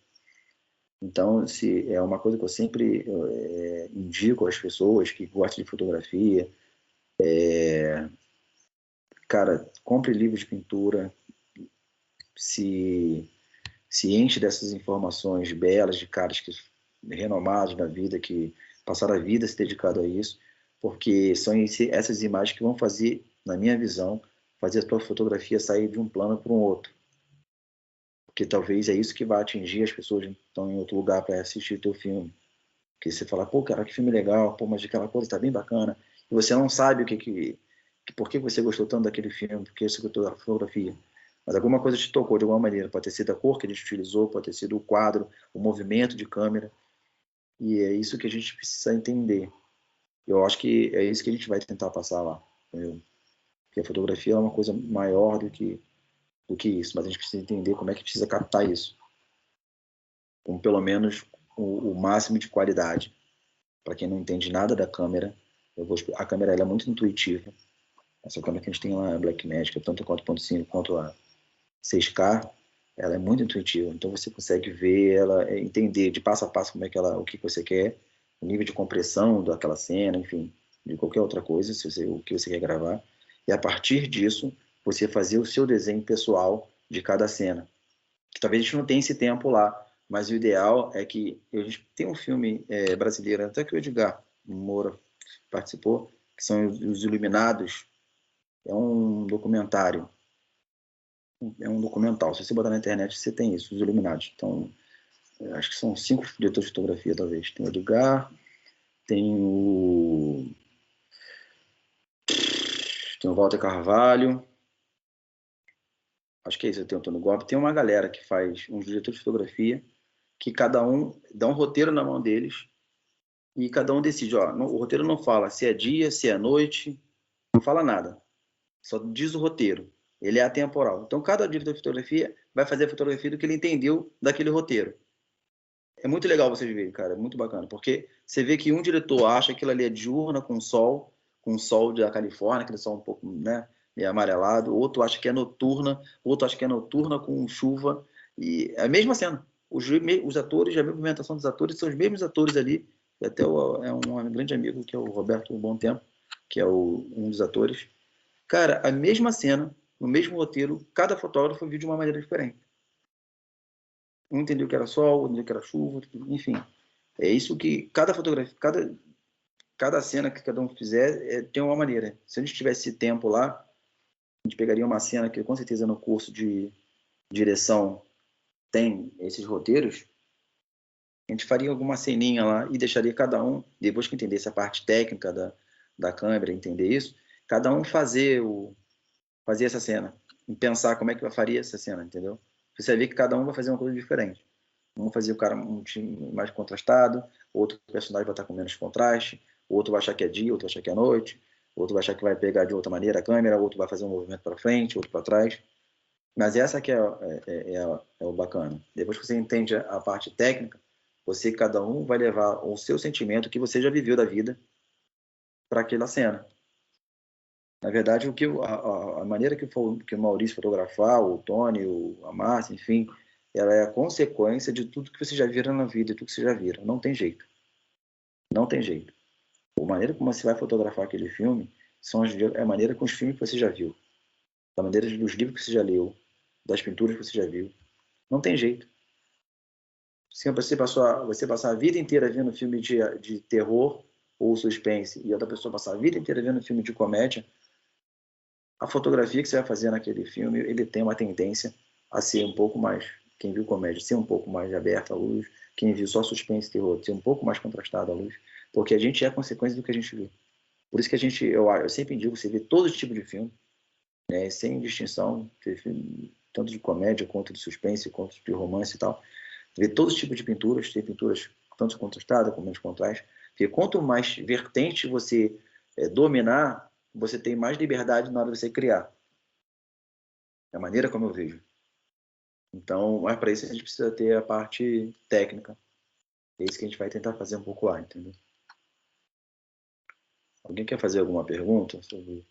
Então, se é uma coisa que eu sempre indico às pessoas que gostam de fotografia, cara, compre livros de pintura, se enche dessas informações belas de caras renomados na vida, que passaram a vida se dedicando a isso, porque são essas imagens que vão fazer, na minha visão, fazer a tua fotografia sair de um plano para um outro. Porque talvez é isso que vai atingir as pessoas que estão em outro lugar para assistir o teu filme. Porque você fala, pô, cara, que filme legal, pô, mas aquela coisa tá bem bacana. E você não sabe por que você gostou tanto daquele filme, porque você gostou da fotografia. mas alguma coisa te tocou de alguma maneira. Pode ter sido a cor que a gente utilizou, pode ter sido o quadro, o movimento de câmera. E é isso que a gente precisa entender. Eu acho que é isso que a gente vai tentar passar lá. Entendeu? Porque a fotografia é uma coisa maior do que isso, mas a gente precisa entender como é que precisa captar isso. Com pelo menos o máximo de qualidade. Para quem não entende nada da câmera, a câmera ela é muito intuitiva. Essa câmera que a gente tem lá, a Blackmagic, tanto a 4.5 quanto a 6K, ela é muito intuitiva. Então você consegue ver ela, entender de passo a passo como é que o que você quer, o nível de compressão daquela cena, enfim, de qualquer outra coisa, o que você quer gravar. E a partir disso, você fazer o seu desenho pessoal de cada cena. Que talvez a gente não tenha esse tempo lá, mas o ideal é que a gente tem um filme brasileiro, até que o Edgar Moura participou, que são Os Iluminados. É um documentário. É um documental. Se você botar na internet, você tem isso, Os Iluminados. Então, acho que são 5 diretores de fotografia, talvez. Tem o Edgar, tem o Walter Carvalho. Acho que é isso, tem o Antônio Gobi. Tem uma galera que faz uns diretores de fotografia, que cada um dá um roteiro na mão deles e cada um decide. O roteiro não fala se é dia, se é noite, não fala nada. Só diz o roteiro. Ele é atemporal. Então, cada diretor de fotografia vai fazer a fotografia do que ele entendeu daquele roteiro. É muito legal vocês verem, cara. É muito bacana. Porque você vê que um diretor acha que aquilo ali é diurna com o sol da Califórnia, aquele sol um pouco, né, meio amarelado. Outro acha que é noturna. Outro acha que é noturna com chuva. E é a mesma cena. Os atores, a movimentação dos atores são os mesmos atores ali. E até é um grande amigo, que é o Roberto Bom Tempo, que é um dos atores. Cara, a mesma cena, no mesmo roteiro, cada fotógrafo viu de uma maneira diferente. Um entendeu que era sol, outro entendeu que era chuva, enfim. É isso que cada fotografia, cada cena que cada um fizer tem uma maneira. Se a gente tivesse tempo lá, a gente pegaria uma cena que com certeza no curso de direção tem esses roteiros, a gente faria alguma ceninha lá e deixaria cada um, depois que entendesse a parte técnica da câmera, entender isso, cada um fazer essa cena, e pensar como é que eu faria essa cena, entendeu? Você vai ver que cada um vai fazer uma coisa diferente. Um vai fazer o cara um time mais contrastado, outro personagem vai estar com menos contraste, outro vai achar que é dia, outro vai achar que é noite, outro vai achar que vai pegar de outra maneira a câmera, outro vai fazer um movimento para frente, outro para trás. Mas essa que é o bacana. Depois que você entende a parte técnica, cada um vai levar o seu sentimento que você já viveu da vida para aquela cena. Na verdade, a maneira que o Maurício fotografar, o Tony, a Márcia, enfim, ela é a consequência de tudo que você já viram na vida, tudo que você já viram. Não tem jeito. Não tem jeito. A maneira como você vai fotografar aquele filme é a maneira com os filmes que você já viu, da maneira dos livros que você já leu, das pinturas que você já viu. Não tem jeito. Se você passar a vida inteira vendo filme de terror ou suspense e outra pessoa passar a vida inteira vendo filme de comédia, a fotografia que você vai fazer naquele filme, ele tem uma tendência a ser um pouco mais, quem viu comédia, ser um pouco mais aberta à luz, quem viu só suspense e terror, ser um pouco mais contrastado à luz, porque a gente é a consequência do que a gente vê. Por isso que eu sempre digo, você vê todo tipo de filme, né, sem distinção, tanto de comédia, quanto de suspense, quanto de romance e tal. Vê todos os tipos de pinturas, tem pinturas tanto contrastadas como menos contraste, porque quanto mais vertente você dominar, você tem mais liberdade na hora de você criar. É a maneira como eu vejo. Então, mas para isso a gente precisa ter a parte técnica. É isso que a gente vai tentar fazer um pouco lá, entendeu? Alguém quer fazer alguma pergunta sobre...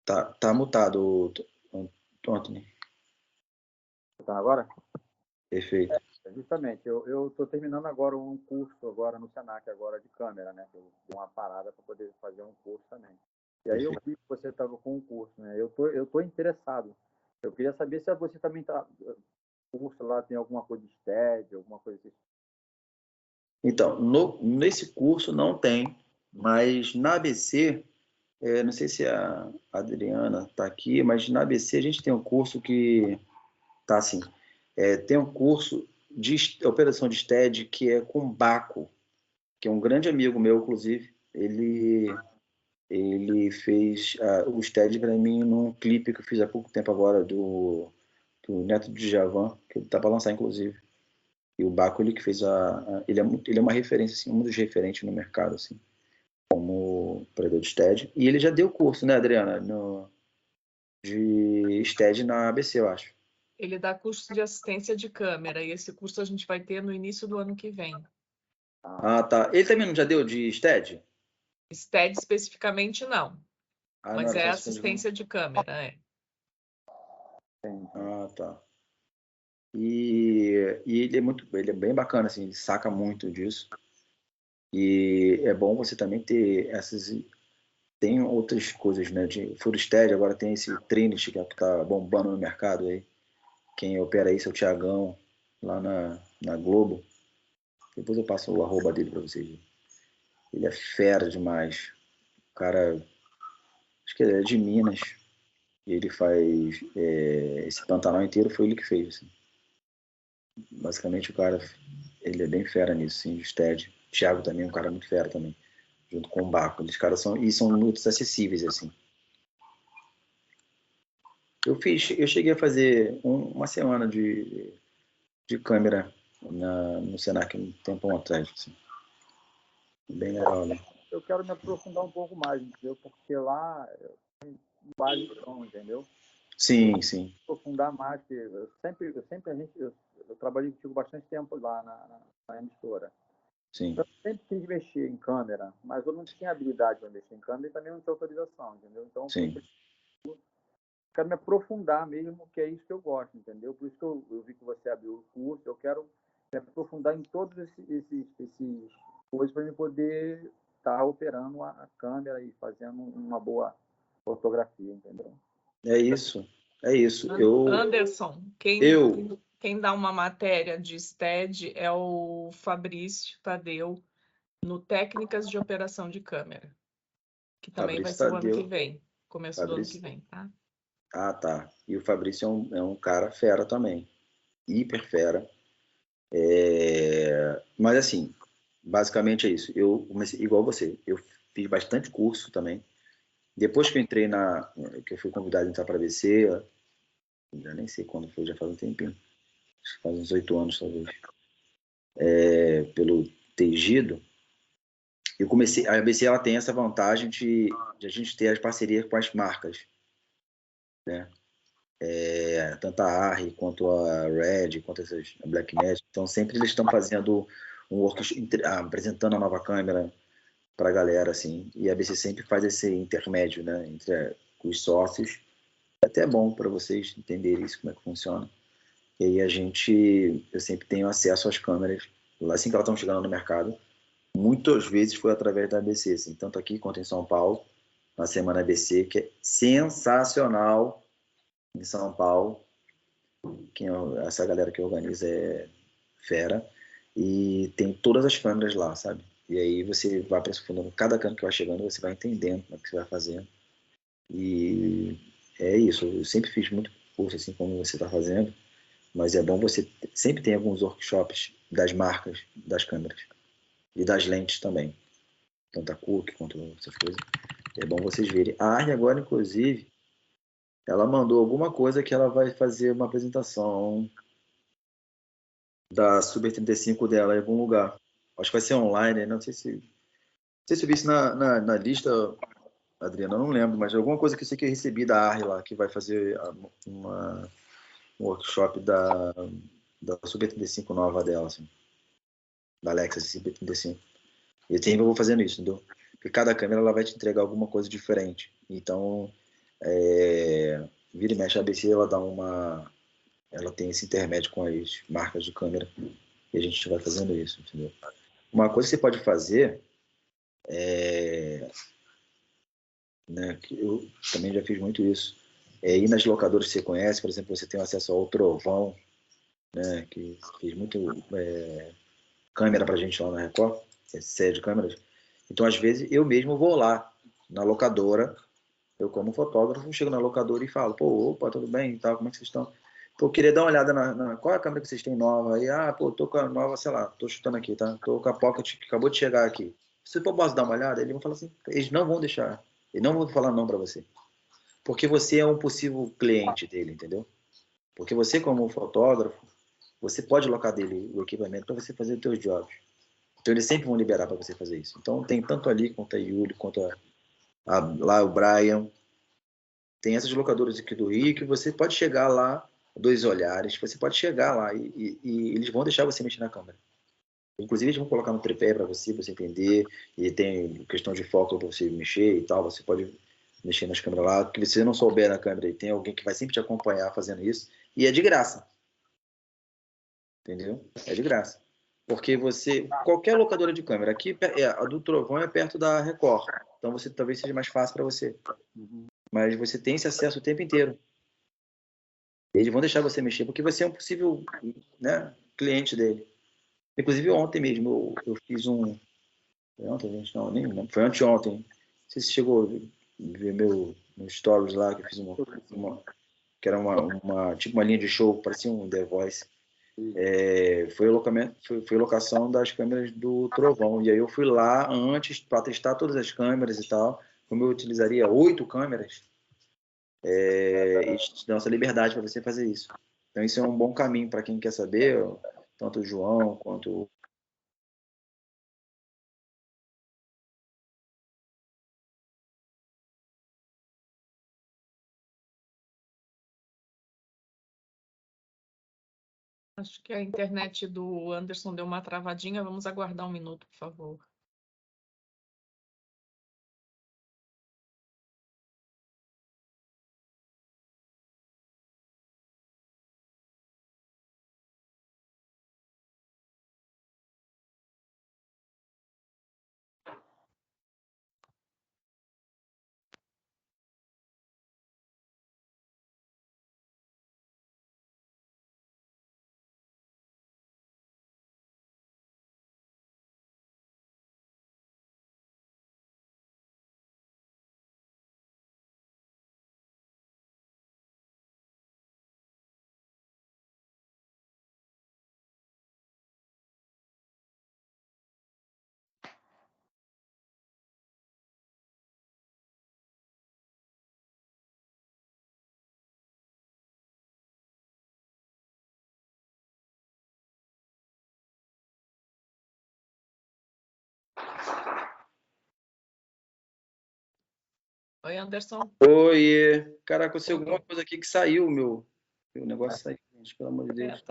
Tá mutado, Anthony. Tá agora? Perfeito. Justamente, eu estou terminando agora um curso agora no Senac agora de câmera, né? Eu dei uma parada para poder fazer um curso também. E aí eu vi que você estava com um curso, né? Eu tô interessado. Eu queria saber se você também está curso lá tem alguma coisa de STED, alguma coisa assim. Então, nesse curso não tem, mas na ABC, não sei se a Adriana está aqui, mas na ABC a gente tem um curso que tá assim, tem um curso de operação de STED que é com Baco, que é um grande amigo meu, inclusive. Ele ele fez o stead para mim num clipe que eu fiz há pouco tempo agora do Neto Djavan, que ele tá para lançar, inclusive. E o Baco, ele que fez ele é uma referência, assim, um dos referentes no mercado, assim, como operador de stead. E ele já deu curso, né, Adriana, de stead na ABC, eu acho. Ele dá curso de assistência de câmera, e esse curso a gente vai ter no início do ano que vem. Ah, tá. Ele também não já deu de stead? STED especificamente não, Ah, não mas era é só assistência de câmera, é. Ah, tá. E ele é bem bacana, assim, ele saca muito disso. E é bom você também ter tem outras coisas, né? De Full Steady, agora tem esse Trinity que tá bombando no mercado aí. Quem opera isso é o Thiagão, lá na Globo. Depois eu passo o arroba dele para vocês. Ele é fera demais. O cara, acho que ele é de Minas. E ele faz esse Pantanal inteiro, foi ele que fez. Assim. Basicamente o cara, ele é bem fera nisso, assim, de stead. O Thiago também é um cara muito fera também, junto com o Baco. Eles caras são muito acessíveis, assim. Eu cheguei a fazer uma semana de câmera no Senac um tempão atrás, assim. Bem legal, né? Eu quero me aprofundar um pouco mais, entendeu? Porque lá é um basicão, entendeu? Sim, sim. Aprofundar mais, porque eu trabalhei contigo bastante tempo lá na emissora. Sim. Então, eu sempre quis mexer em câmera, mas eu não tinha habilidade para mexer em câmera e também não tinha autorização, entendeu? Então, Sim. eu quero me aprofundar mesmo, que é isso que eu gosto, entendeu? Por isso que eu vi que você abriu o curso, eu quero me aprofundar em todos esses coisas para eu poder estar operando a câmera e fazendo uma boa fotografia, entendeu? É isso. É isso. Anderson, quem dá uma matéria de STED é o Fabrício Tadeu, no Técnicas de Operação de Câmera, que também vai ser o ano que vem, começo do ano que vem, tá? Ah, tá. E o Fabrício é um cara fera também. Hiper fera. Mas assim, basicamente é isso. Eu comecei igual você. Eu fiz bastante curso também. Depois que eu entrei que eu fui convidado a entrar para a ABC, já nem sei quando foi, já faz um tempinho. Acho que faz uns 8 anos, talvez. Pelo Tegido, eu comecei. A ABC ela tem essa vantagem de a gente ter as parcerias com as marcas, né? Tanto a ARRI quanto a Red, quanto a Blacknet. Então, sempre eles estão fazendo um workshop, apresentando a nova câmera para a galera, assim. E a ABC sempre faz esse intermédio, né? Entre os sócios. É até bom para vocês entenderem isso, como é que funciona. E aí eu sempre tenho acesso às câmeras, assim que elas estão chegando no mercado. Muitas vezes foi através da ABC, assim, tanto aqui quanto em São Paulo, na Semana ABC, que é sensacional em São Paulo. Essa galera que organiza é fera. E tem todas as câmeras lá, sabe? E aí você vai aprofundando cada câmera que vai chegando, você vai entendendo como é que você vai fazendo. E é isso. Eu sempre fiz muito curso, assim como você está fazendo. Mas é bom você sempre tem alguns workshops das marcas das câmeras e das lentes também, tanto a Cook quanto essas coisas. É bom vocês verem. A Arne agora, inclusive, ela mandou alguma coisa que ela vai fazer uma apresentação da Super 35 dela em algum lugar. Acho que vai ser online, não sei se eu vi isso na lista, Adriana, eu não lembro, mas alguma coisa que eu sei que eu recebi da Arne lá, que vai fazer um workshop da Super 35 nova dela, assim. Da Alexa CP35. E sempre eu vou fazendo isso, entendeu? Porque cada câmera ela vai te entregar alguma coisa diferente. Então, vira e mexe a ABC, ela tem esse intermédio com as marcas de câmera e a gente vai fazendo isso, entendeu? Uma coisa que você pode fazer né, que eu também já fiz muito isso, é ir nas locadoras que você conhece, por exemplo, você tem acesso ao Trovão, né, que fez muito câmera pra gente lá na Record, série de câmeras. Então, às vezes, eu mesmo vou lá na locadora, eu como fotógrafo, chego na locadora e falo, pô, opa, tudo bem e tal, como é que vocês estão? Pô, queria dar uma olhada qual é a câmera que vocês têm nova? Aí, pô, tô com a nova, sei lá, tô chutando aqui, tá? Tô com a Pocket que acabou de chegar aqui. Se eu posso dar uma olhada, eles vão falar assim, eles não vão deixar Ele não vai falar não para você. Porque você é um possível cliente dele, entendeu? Porque você, como fotógrafo, você pode alocar dele o equipamento para você fazer os seus jobs. Então, eles sempre vão liberar para você fazer isso. Então, tem tanto ali, quanto a Yuli, quanto lá o Brian. Tem essas locadoras aqui do Rio que você pode chegar lá, 2 olhares, você pode chegar lá e eles vão deixar você mexer na câmera. Inclusive, eles vão colocar no tripé para você entender, e tem questão de foco para você mexer e tal, você pode mexer nas câmeras lá, que você não souber na câmera, e tem alguém que vai sempre te acompanhar fazendo isso, e é de graça. Entendeu? É de graça. Porque qualquer locadora de câmera, aqui a do Trovão é perto da Record, então talvez seja mais fácil para você. Mas você tem esse acesso o tempo inteiro. Eles vão deixar você mexer, porque você é um possível, né, cliente dele. Inclusive, ontem mesmo, eu fiz um... Foi ontem, gente? Não, nem lembro. Foi anteontem. Não sei se chegou a ver meu stories lá, que eu fiz que era tipo uma linha de show, parecia um The Voice. Foi locação das câmeras do Trovão. E aí eu fui lá antes para testar todas as câmeras e tal. Como eu utilizaria 8 câmeras, e te dá essa liberdade para você fazer isso. Então isso é um bom caminho para quem quer saber, tanto o João quanto Acho que a internet do Anderson deu uma travadinha. Vamos aguardar um minuto, por favor. Oi, Anderson. Oi, caraca, aconteceu alguma coisa aqui que saiu, meu negócio saiu, gente, pelo amor de Deus.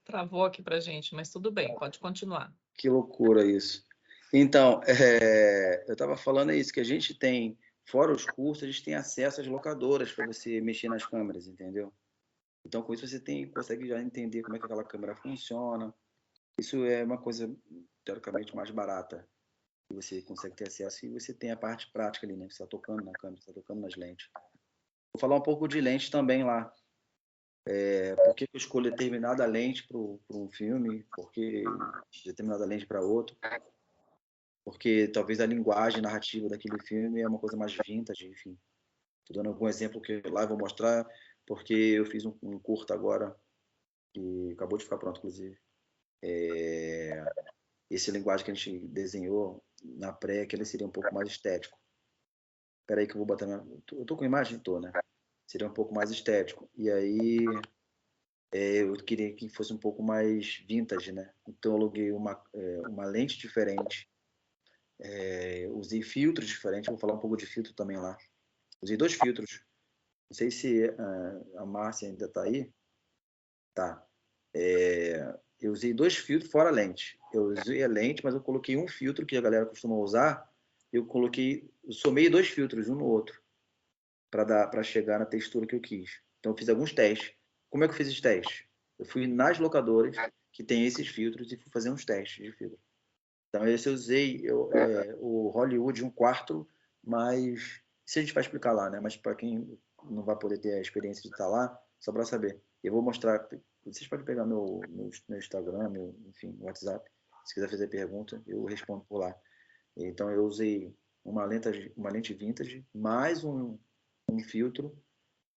Travou aqui pra gente, mas tudo bem, pode continuar. Que loucura isso. Então, eu estava falando isso, que a gente tem, fora os cursos, a gente tem acesso às locadoras para você mexer nas câmeras, entendeu? Então, com isso, você consegue já entender como é que aquela câmera funciona. Isso é uma coisa, teoricamente, mais barata. Que você consegue ter acesso e você tem a parte prática ali, né? Você está tocando na câmera, você está tocando nas lentes. Vou falar um pouco de lente também lá. Por que eu escolho determinada lente para um filme, por que determinada lente para outro. Porque talvez a linguagem narrativa daquele filme é uma coisa mais vintage, enfim. Estou dando algum exemplo que lá eu vou mostrar, porque eu fiz um curta agora, que acabou de ficar pronto, inclusive. Esse linguagem que a gente desenhou na pré, que ele seria um pouco mais estético. Espera aí que eu vou botar eu tô com imagem? Tô, né? Seria um pouco mais estético. E aí eu queria que fosse um pouco mais vintage, né? Então eu aluguei uma lente diferente, usei filtros diferentes, vou falar um pouco de filtro também lá. Usei 2 filtros. Não sei se a Márcia ainda está aí. Tá. Eu usei 2 filtros fora a lente. Eu usei a lente, mas eu coloquei um filtro que a galera costuma usar. Eu somei 2 filtros, um no outro, para chegar na textura que eu quis. Então eu fiz alguns testes. Como é que eu fiz os testes? Eu fui nas locadoras que tem esses filtros e fui fazer uns testes de filtro. Então esse eu usei o Hollywood 1/4, mas isso a gente vai explicar lá, né? Mas para quem não vai poder ter a experiência de estar lá, só para saber. Eu vou mostrar, vocês podem pegar meu Instagram, enfim, WhatsApp, se quiser fazer pergunta, eu respondo por lá. Então eu usei uma lente vintage, mais um filtro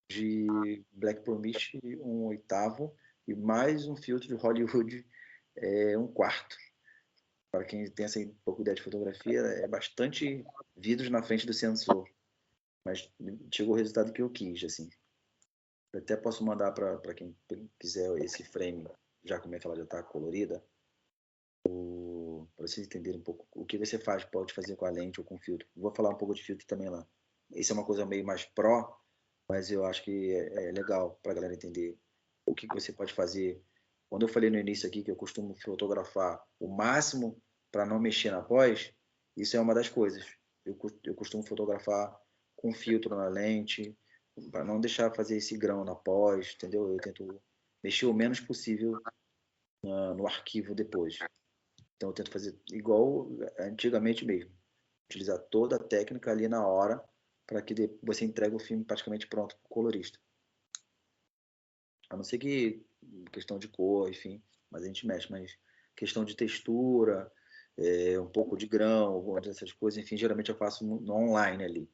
de Black Promise 1/8 e mais um filtro de Hollywood 1/4. Para quem tem um pouco de ideia de fotografia, é bastante vidros na frente do sensor. mas chegou o resultado que eu quis, assim. Eu até posso mandar para quem quiser esse frame, já como é que ela já está colorida, para vocês entenderem um pouco o que você pode fazer com a lente ou com filtro. Vou falar um pouco de filtro também lá. Isso é uma coisa meio mais pró, mas eu acho que é legal para a galera entender o que você pode fazer. Quando eu falei no início aqui que eu costumo fotografar o máximo para não mexer na pós, isso é uma das coisas. Eu costumo fotografar com filtro na lente, para não deixar fazer esse grão na pós, entendeu? Eu tento mexer o menos possível no arquivo depois. Então eu tento fazer igual antigamente mesmo. Utilizar toda a técnica ali na hora para que você entregue o filme praticamente pronto para o colorista. A não ser que questão de cor, enfim, mas a gente mexe, mas questão de textura, um pouco de grão, algumas dessas coisas, enfim, geralmente eu faço no online ali.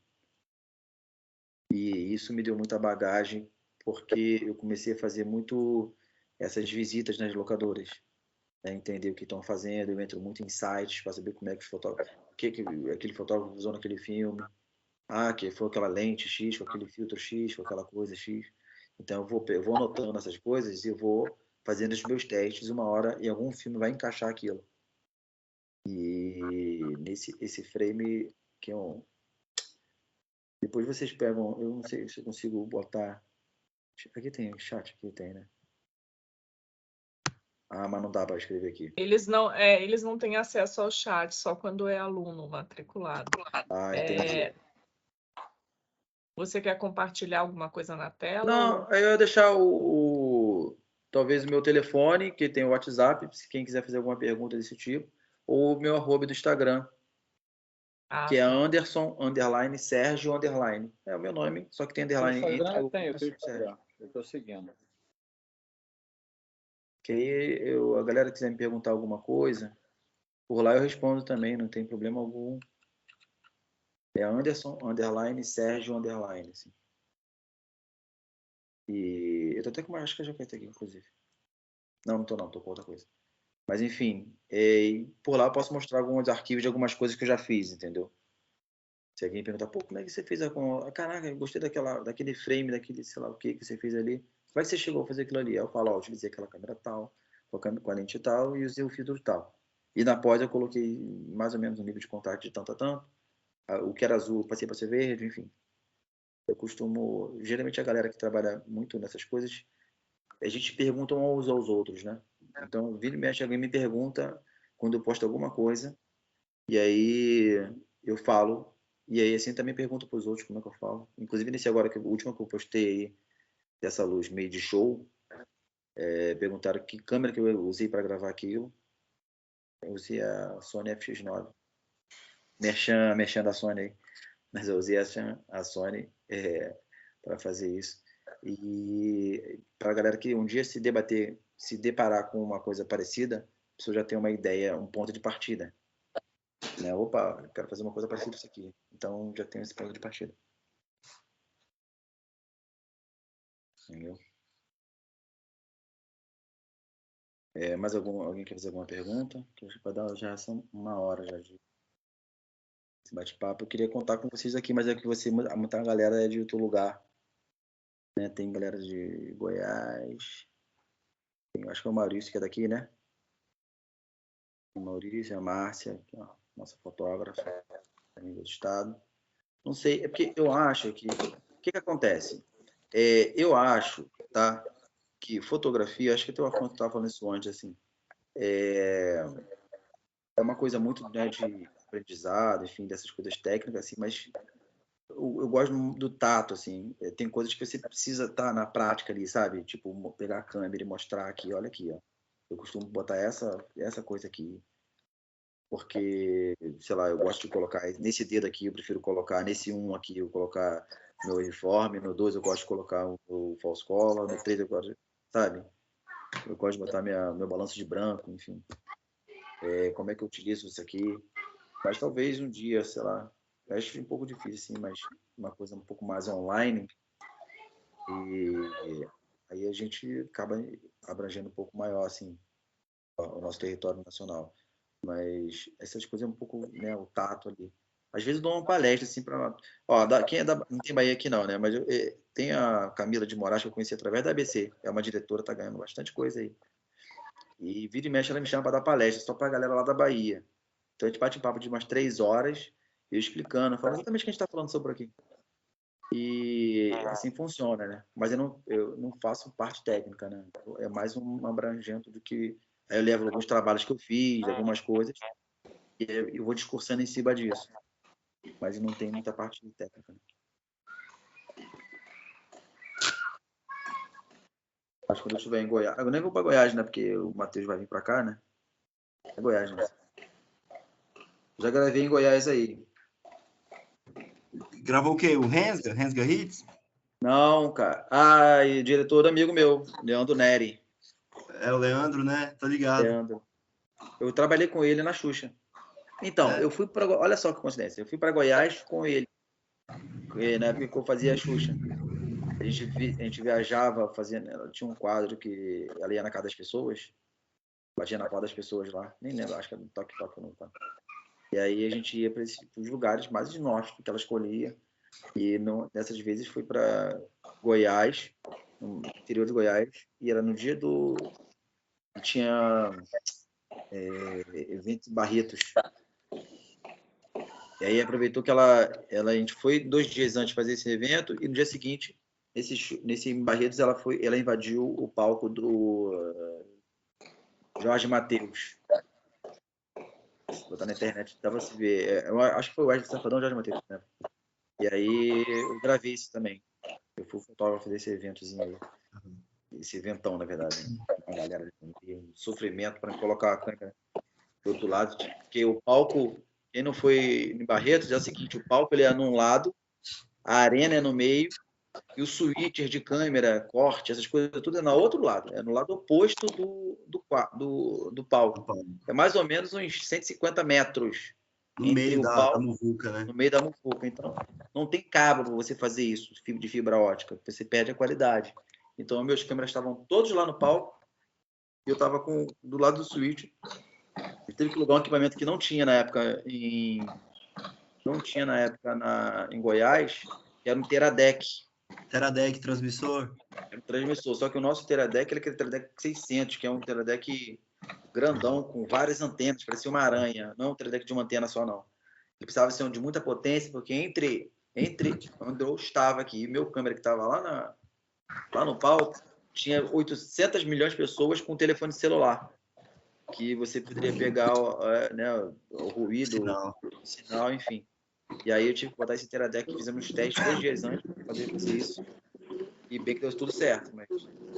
E isso me deu muita bagagem, porque eu comecei a fazer muito essas visitas nas locadoras, entender o que estão fazendo, eu entro muito em sites para saber como é que os fotógrafos, o que aquele fotógrafo usou naquele filme, que foi aquela lente X, com aquele filtro X, com aquela coisa X. Então eu vou anotando essas coisas e eu vou fazendo os meus testes, uma hora em algum filme vai encaixar aquilo. E esse frame que é um... Depois vocês pegam, eu não sei se eu consigo botar... Aqui tem chat, aqui tem, né? Mas não dá para escrever aqui. Eles não têm acesso ao chat, só quando é aluno matriculado. Entendi. Você quer compartilhar alguma coisa na tela? Não, eu ia deixar talvez o meu telefone, que tem o WhatsApp, se quem quiser fazer alguma pergunta desse tipo, ou o meu @do Instagram, que é Anderson, _Sérgio, _. É o meu nome, só que tem underline entre o Sérgio. Eu estou seguindo. Que aí a galera quiser me perguntar alguma coisa, por lá eu respondo também, não tem problema algum. É Anderson, _Sérgio, _. Assim. E eu tô até com uma, acho que eu já aqui, inclusive. Não tô com outra coisa. Mas enfim, por lá eu posso mostrar alguns arquivos de algumas coisas que eu já fiz, entendeu? Se alguém perguntar, pô, como é que você fez caraca, eu gostei daquele frame, daquele sei lá o que você fez ali. Como é que você chegou a fazer aquilo ali? Aí eu falo, utilizei aquela câmera tal, com a lente tal e usei o filtro tal. E na pós eu coloquei mais ou menos o nível de contato de tanto a tanto. O que era azul passei para ser verde, enfim. Eu costumo, geralmente a galera que trabalha muito nessas coisas, a gente pergunta uns aos outros, né? Então, vira e mexe, alguém me pergunta quando eu posto alguma coisa, e aí eu falo, e aí assim também pergunto para os outros como é que eu falo. Inclusive nesse agora, o último que eu postei aí, dessa luz meio de show, perguntaram que câmera que eu usei para gravar aquilo. Eu usei a Sony FX9. Merchan da Sony aí. Mas eu usei a Sony para fazer isso. E para a galera que um dia se deparar com uma coisa parecida, a pessoa já tem uma ideia, um ponto de partida. Né? Opa, eu quero fazer uma coisa parecida com isso aqui. Então já tenho esse ponto de partida. Entendeu? Mais alguém quer fazer alguma pergunta? Que vai dar já são 1 hora já de bate-papo. Eu queria contar com vocês aqui, mas é que muita galera é de outro lugar. Né? Tem galera de Goiás. Acho que é o Maurício que é daqui, né? O Maurício, a Márcia, que é a nossa fotógrafa, também do estado. Não sei, é porque eu acho que... O que acontece? Eu acho, tá? Que fotografia, acho que até o Afonso estava falando isso antes, assim, é uma coisa muito, né, de aprendizado, enfim, dessas coisas técnicas, assim, mas eu gosto do tato, assim, tem coisas que você precisa estar na prática ali, sabe? Tipo, pegar a câmera e mostrar aqui, olha aqui, ó. Eu costumo botar essa coisa aqui, porque, sei lá, eu gosto de colocar nesse dedo aqui, eu prefiro colocar nesse aqui, eu colocar meu uniforme, no 2 eu gosto de colocar o false collar, no 3 eu gosto, sabe? Eu gosto de botar meu balanço de branco, enfim. Como é que eu utilizo isso aqui? Mas talvez um dia, sei lá, eu acho um pouco difícil, assim, mas uma coisa um pouco mais online, e aí a gente acaba abrangendo um pouco maior, assim, o nosso território nacional. Mas essas coisas é um pouco, né, o tato ali. Às vezes eu dou uma palestra, assim, para... quem é não tem Bahia aqui não, né? Mas tem a Camila de Moraes, que eu conheci através da ABC. É uma diretora, tá ganhando bastante coisa aí. E vira e mexe, ela me chama para dar palestra, só para a galera lá da Bahia. Então a gente bate um papo de umas 3 horas, eu explicando, falando exatamente o que a gente está falando sobre aqui. E assim funciona, né? Mas eu não faço parte técnica, né? É mais um abrangente do que... Aí eu levo alguns trabalhos que eu fiz, algumas coisas, e eu vou discursando em cima disso. Mas não tem muita parte técnica. Né? Acho que quando eu estiver em Goiás... Eu nem vou para Goiás, né? Porque o Matheus vai vir para cá, né? É Goiás, né? Já gravei em Goiás aí. Gravou o quê? O Rensga? Rensga Hits? Não, cara. E diretor amigo meu, Leandro Neri. É o Leandro, né? Tô ligado. Leandro. Eu trabalhei com ele na Xuxa. Então, eu fui para... Olha só que coincidência. Eu fui para Goiás com ele. Na época que eu fazia a Xuxa. A gente viajava, ela tinha um quadro que ela ia na casa das pessoas, batia na porta das pessoas lá, nem lembro, acho que era no Toque Toque não tá. E aí a gente ia para os lugares mais inóspitos que ela escolhia, e dessas vezes fui para Goiás, no interior de Goiás, e era no dia do... tinha evento Barretos. E aí aproveitou que a gente foi 2 dias antes fazer esse evento, e no dia seguinte, nesse Barretos, ela invadiu o palco do Jorge Mateus. Vou botar na internet, dá pra se ver. Eu acho que foi o Wesley Safadão, Jorge Mateus, né? E aí eu gravei isso também. Eu fui fotógrafo desse eventozinho aí. Esse eventão, na verdade. Né? A galera um sofrimento para colocar a câmera do outro lado. Porque o palco, quem não foi em Barretos, é o seguinte, o palco ele é num lado, a arena é no meio, e o switcher de câmera, corte, essas coisas, tudo é no outro lado. É no lado oposto do palco. É mais ou menos uns 150 metros no entre meio o palco, da muvuca, né? No meio da muvuca. Então, não tem cabo para você fazer isso de fibra ótica. Você perde a qualidade. Então, meus câmeras estavam todos lá no palco e eu estava do lado do switch. Eu teve que alugar um equipamento que não tinha na época em Goiás, que era um Teradek. Teradek transmissor? Era um transmissor, só que o nosso Teradek era aquele Teradek 600, que é um Teradek grandão, com várias antenas, parecia uma aranha. Não um Teradek de uma antena só, não. Ele precisava ser de muita potência, porque entre onde eu estava aqui e meu câmera que estava lá no palco, tinha 800 milhões de pessoas com telefone celular, que você poderia pegar o ruído, o sinal, enfim. E aí eu tive que botar esse Teradek, fizemos testes 2 dias antes para fazer isso. E bem que deu tudo certo, mas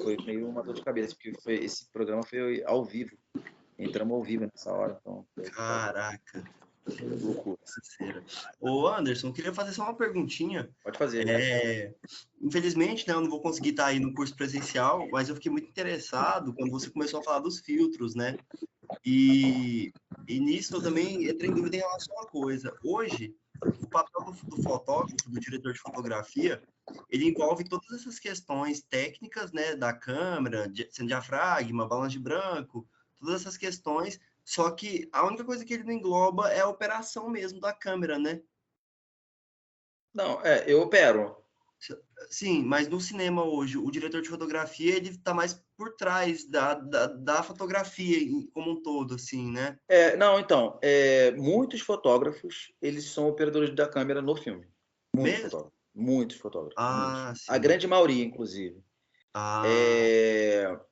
foi meio uma dor de cabeça, porque esse programa foi ao vivo. Entramos ao vivo nessa hora. Então, caraca. Loucura. Ô, Anderson, queria fazer só uma perguntinha. Pode fazer. Infelizmente, né, eu não vou conseguir estar aí no curso presencial, mas eu fiquei muito interessado quando você começou a falar dos filtros, né? E nisso eu também entrei em dúvida em relação a uma coisa. Hoje, o papel do fotógrafo, do diretor de fotografia, ele envolve todas essas questões técnicas, né, da câmera, sendo diafragma, balanço de branco, todas essas questões, só que a única coisa que ele não engloba é a operação mesmo da câmera, né? Não, eu opero. Sim, mas no cinema hoje, o diretor de fotografia, ele está mais por trás da fotografia como um todo, assim, né? Não, então, muitos fotógrafos, eles são operadores da câmera no filme. Muitos fotógrafos. Muitos. A grande maioria, inclusive.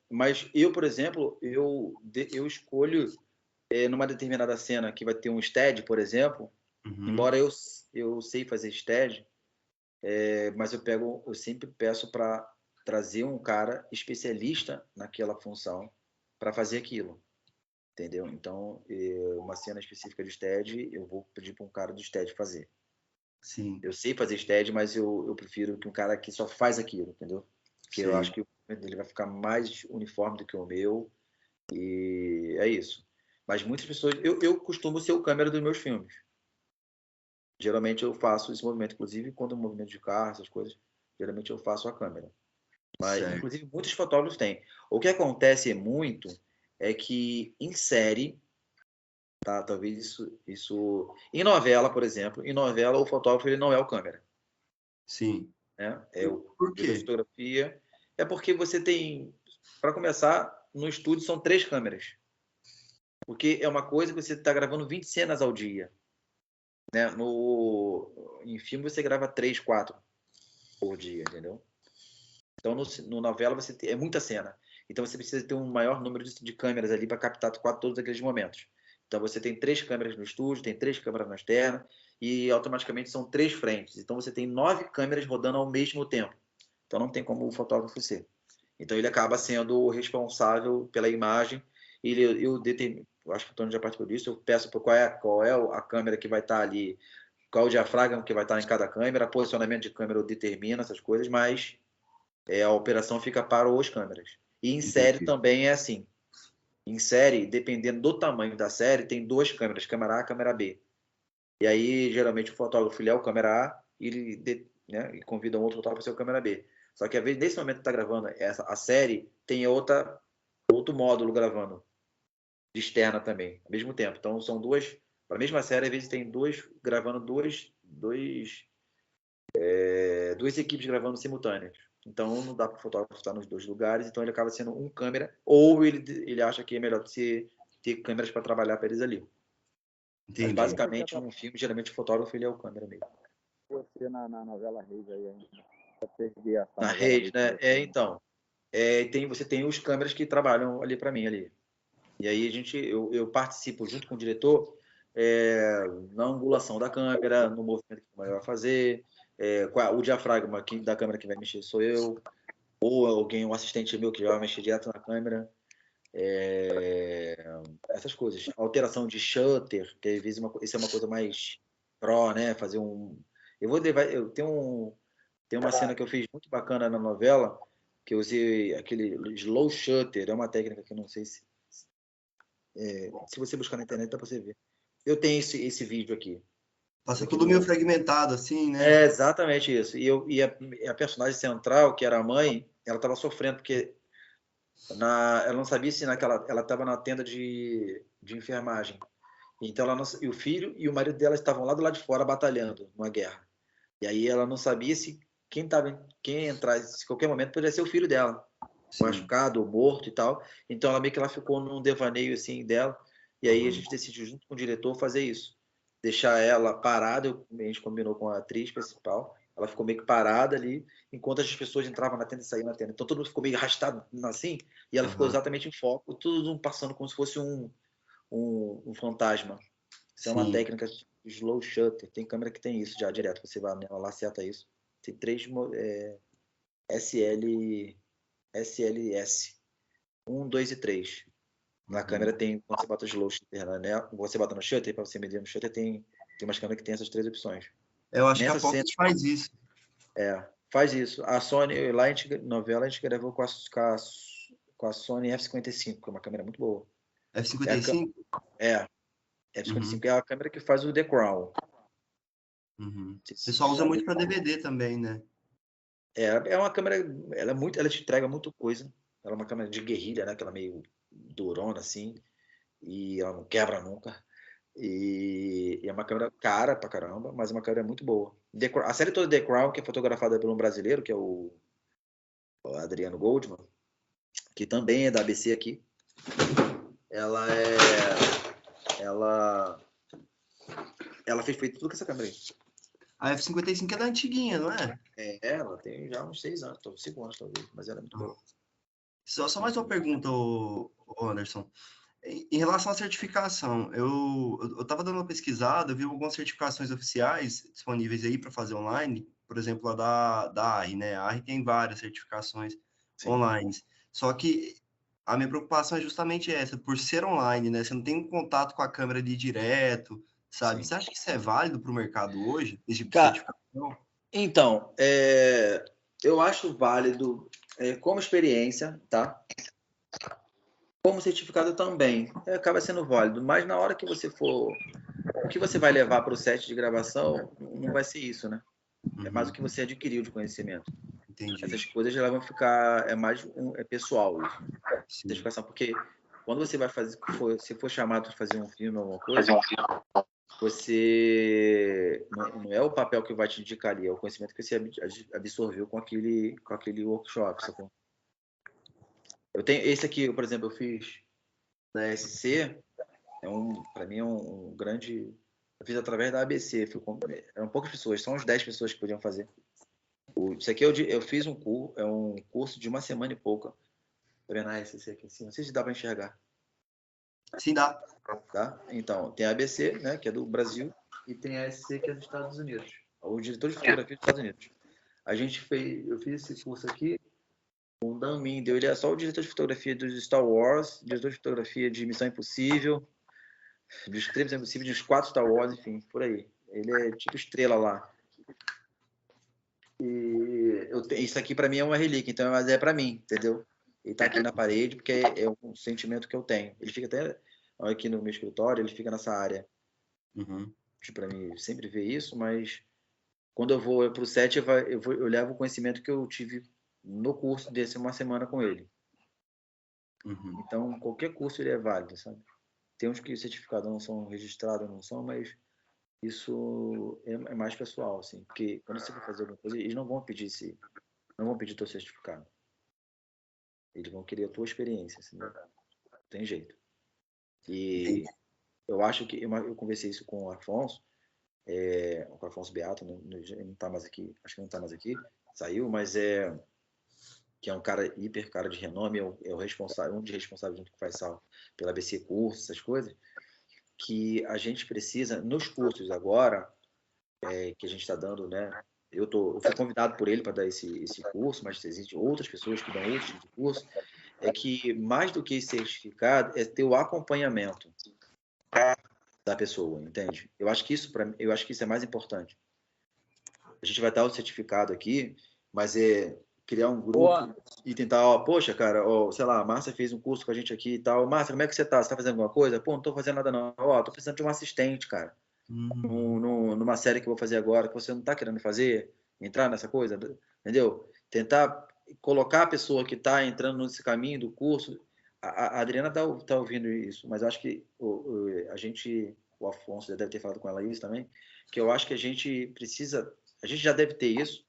Mas eu, por exemplo, eu escolho numa determinada cena que vai ter um stead, por exemplo, embora eu sei fazer stead, mas eu sempre peço para trazer um cara especialista naquela função para fazer aquilo, entendeu? Então, uma cena específica de stead, eu vou pedir para um cara do stead fazer. Sim. Eu sei fazer stead, mas eu prefiro que um cara que só faz aquilo, entendeu? Porque eu acho que ele vai ficar mais uniforme do que o meu, e é isso. Mas muitas pessoas... Eu costumo ser o câmera dos meus filmes. Geralmente eu faço esse movimento, inclusive quando o movimento de carro, essas coisas, geralmente eu faço a câmera. Mas, inclusive, muitos fotógrafos têm. O que acontece muito é que, em série, tá? Talvez isso... Em novela, por exemplo, o fotógrafo ele não é o câmera. Sim. Né? É o Por diretor quê? de fotografia. É porque você tem... Para começar, no estúdio são 3 câmeras. Porque é uma coisa que você está gravando 20 cenas ao dia. Né? Em filme você grava 3, 4 por dia, entendeu? Então no novela é muita cena. Então você precisa ter um maior número de câmeras ali para captar todos aqueles momentos. Então você tem 3 câmeras no estúdio, tem 3 câmeras na externa e automaticamente são 3 frentes. Então você tem 9 câmeras rodando ao mesmo tempo. Então não tem como o fotógrafo ser. Então ele acaba sendo o responsável pela imagem. Eu acho que o Tony já participou disso. Eu peço qual é a câmera que vai estar ali, qual o diafragma que vai estar em cada câmera, posicionamento de câmera eu determino essas coisas, mas a operação fica para os câmeras. E em série também é assim. Em série, dependendo do tamanho da série, tem 2 câmeras, câmera A e câmera B. E aí, geralmente, o fotógrafo ele é o câmera A e ele convida um outro fotógrafo para ser o câmera B. Só que, às vezes, nesse momento que está gravando a série, tem outro módulo gravando, de externa também, ao mesmo tempo. Então, são 2, para a mesma série, às vezes tem 2 gravando, duas equipes gravando simultâneas. Então, não dá para o fotógrafo estar nos 2 lugares, então ele acaba sendo um câmera, ou ele acha que é melhor ter câmeras para trabalhar para eles ali. Entendi. Mas, basicamente, num filme, geralmente o fotógrafo ele é o câmera mesmo. Você na novela Reis aí ainda. Na Reis, né? Então, você tem os câmeras que trabalham ali para mim ali. E aí eu participo junto com o diretor na angulação da câmera, no movimento que o vai fazer, o diafragma da câmera que vai mexer sou eu, ou alguém, um assistente meu que já vai mexer direto na câmera. Essas coisas. Alteração de shutter, que às vezes isso é uma coisa mais pro, né? Fazer um... Eu tenho uma cena que eu fiz muito bacana na novela, que eu usei aquele slow shutter, é uma técnica que eu não sei se você buscar na internet dá pra você ver. Eu tenho esse vídeo aqui. Passa tudo meio fragmentado, assim, né? É exatamente isso. E a personagem central, que era a mãe, ela estava sofrendo, porque ela não sabia se ela estava na tenda de enfermagem. Então e o filho e o marido dela estavam lá do lado de fora batalhando numa guerra. E aí ela não sabia se quem entrasse, se qualquer momento poderia ser o filho dela. Sim. Machucado ou morto e tal. Então ela ficou num devaneio assim dela. E aí a gente decidiu junto com o diretor fazer isso. Deixar ela parada, a gente combinou com a atriz principal. Ela ficou meio que parada ali, enquanto as pessoas entravam na tenda e saíam na tenda. Então todo mundo ficou meio arrastado assim, e ela ficou exatamente em foco, tudo passando como se fosse um fantasma. Isso é uma técnica de slow shutter. Tem câmera que tem isso já direto. Você vai nela lá, seta isso. Tem 3 SLS. 1, 2 e 3. Na câmera tem, quando você bota o slow shutter, né? Você bota no shutter, para você medir no shutter, tem umas câmeras que tem essas 3 opções. Eu acho que a Fox faz isso. Faz isso. A Sony, lá novela, a gente gravou com a Sony F55, que é uma câmera muito boa. F55? F55 é a câmera que faz o The Crown. O pessoal usa muito para DVD também, né? É uma câmera, ela te entrega muita coisa. Ela é uma câmera de guerrilha, né? Aquela meio durona assim, e ela não quebra nunca. E é uma câmera cara pra caramba, mas é uma câmera muito boa. A série toda The Crown, que é fotografada por um brasileiro, que é o Adriano Goldman, que também é da ABC aqui. Ela fez feito tudo com essa câmera aí. A F55 é da antiguinha, não é? Ela tem já uns 6 anos, 5 anos talvez, mas ela é muito boa. Só mais uma pergunta, Anderson. Em relação à certificação, eu estava dando uma pesquisada, eu vi algumas certificações oficiais disponíveis aí para fazer online, por exemplo, a da ARRI, né? A ARRI tem várias certificações online. Só que a minha preocupação é justamente essa, por ser online, né? Você não tem um contato com a câmera ali direto, sabe? Sim. Você acha que isso é válido para o mercado hoje, esse tipo de certificação? Então, eu acho válido como experiência, tá? Como certificado também, acaba sendo válido, mas na hora que você for... O que você vai levar para o set de gravação não vai ser isso, né? É mais o que você adquiriu de conhecimento. Entendi. Essas coisas já vão ficar... É mais pessoal isso. Certificação, porque quando você vai fazer, se for chamado para fazer um filme ou alguma coisa, você não é o papel que vai te indicar ali, é o conhecimento que você absorveu com aquele workshop, sacou? Eu tenho esse aqui, por exemplo, eu fiz da SC, para mim é um grande. Eu fiz através da ABC, eram poucas pessoas, são uns 10 pessoas que podiam fazer. Isso aqui eu fiz um curso de uma semana e pouca. Tá vendo a SC aqui em cima? Não sei se dá para enxergar. Sim, dá. Tá? Então, tem a ABC, né, que é do Brasil, e tem a SC, que é dos Estados Unidos. O diretor de fotografia dos Estados Unidos. Eu fiz esse curso aqui com o Dan Mindel. Ele é só o diretor de fotografia dos Star Wars, diretor de fotografia de Missão Impossível, dos 3 Missão Impossível, dos 4 Star Wars, enfim, por aí. Ele é tipo estrela lá. E isso aqui para mim é uma relíquia, então mas é para mim, entendeu? Ele tá aqui na parede porque é um sentimento que eu tenho. Ele fica até aqui no meu escritório, ele fica nessa área. Para mim sempre ver isso, mas quando eu vou para o set, eu levo o conhecimento que eu tive no curso desse uma semana com ele. Então, qualquer curso ele é válido, sabe? Tem uns que o certificado não são registrados, não são, mas isso é mais pessoal, assim, porque quando você for fazer alguma coisa, eles não vão pedir teu certificado. Eles vão querer a tua experiência, assim, não tem jeito. E eu acho que eu conversei isso com o Afonso, com o Afonso Beato, não tá mais aqui, acho que não tá mais aqui, saiu, mas que é um cara cara de renome, é o responsável, um dos responsáveis junto com o Faisal pela ABC Cursos, essas coisas, que a gente precisa, nos cursos agora, que a gente está dando, né? Eu fui convidado por ele para dar esse curso, mas existem outras pessoas que dão outros tipos de curso, é que mais do que certificado, é ter o acompanhamento da pessoa, entende? Eu acho que isso é mais importante. A gente vai dar o certificado aqui, mas criar um grupo e tentar, poxa, cara, sei lá, a Márcia fez um curso com a gente aqui e tal. Márcia, como é que você tá? Você tá fazendo alguma coisa? Pô, não tô fazendo nada não. Tô precisando de um assistente, cara. Numa série que eu vou fazer agora, que você não tá querendo fazer, entrar nessa coisa, entendeu? Tentar colocar a pessoa que tá entrando nesse caminho do curso. A Adriana tá ouvindo isso, mas eu acho que o Afonso já deve ter falado com ela isso também, que eu acho que a gente já deve ter isso.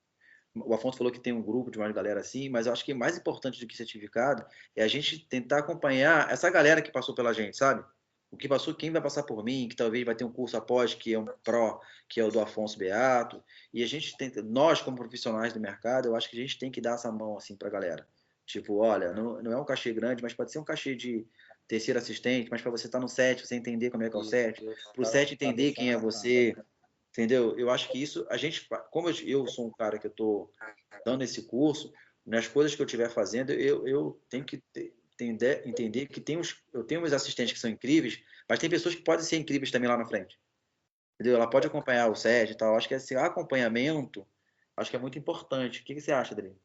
O Afonso falou que tem um grupo de uma galera assim, mas eu acho que mais importante do que certificado é a gente tentar acompanhar essa galera que passou pela gente, sabe? O que passou, quem vai passar por mim, que talvez vai ter um curso após, que é um pró, que é o do Afonso Beato, e a gente nós como profissionais do mercado, eu acho que a gente tem que dar essa mão assim para a galera. Tipo, olha, não é um cachê grande, mas pode ser um cachê de terceiro assistente, mas para você estar no set, você entender como é que é o set, para o set entender quem é você, entendeu? Eu acho que isso, como eu sou um cara que eu estou dando esse curso, nas coisas que eu estiver fazendo, eu tenho que entender que eu tenho uns assistentes que são incríveis, mas tem pessoas que podem ser incríveis também lá na frente. Entendeu? Ela pode acompanhar o set e tal. Acho que esse acompanhamento, acho que é muito importante. O que você acha, Adri?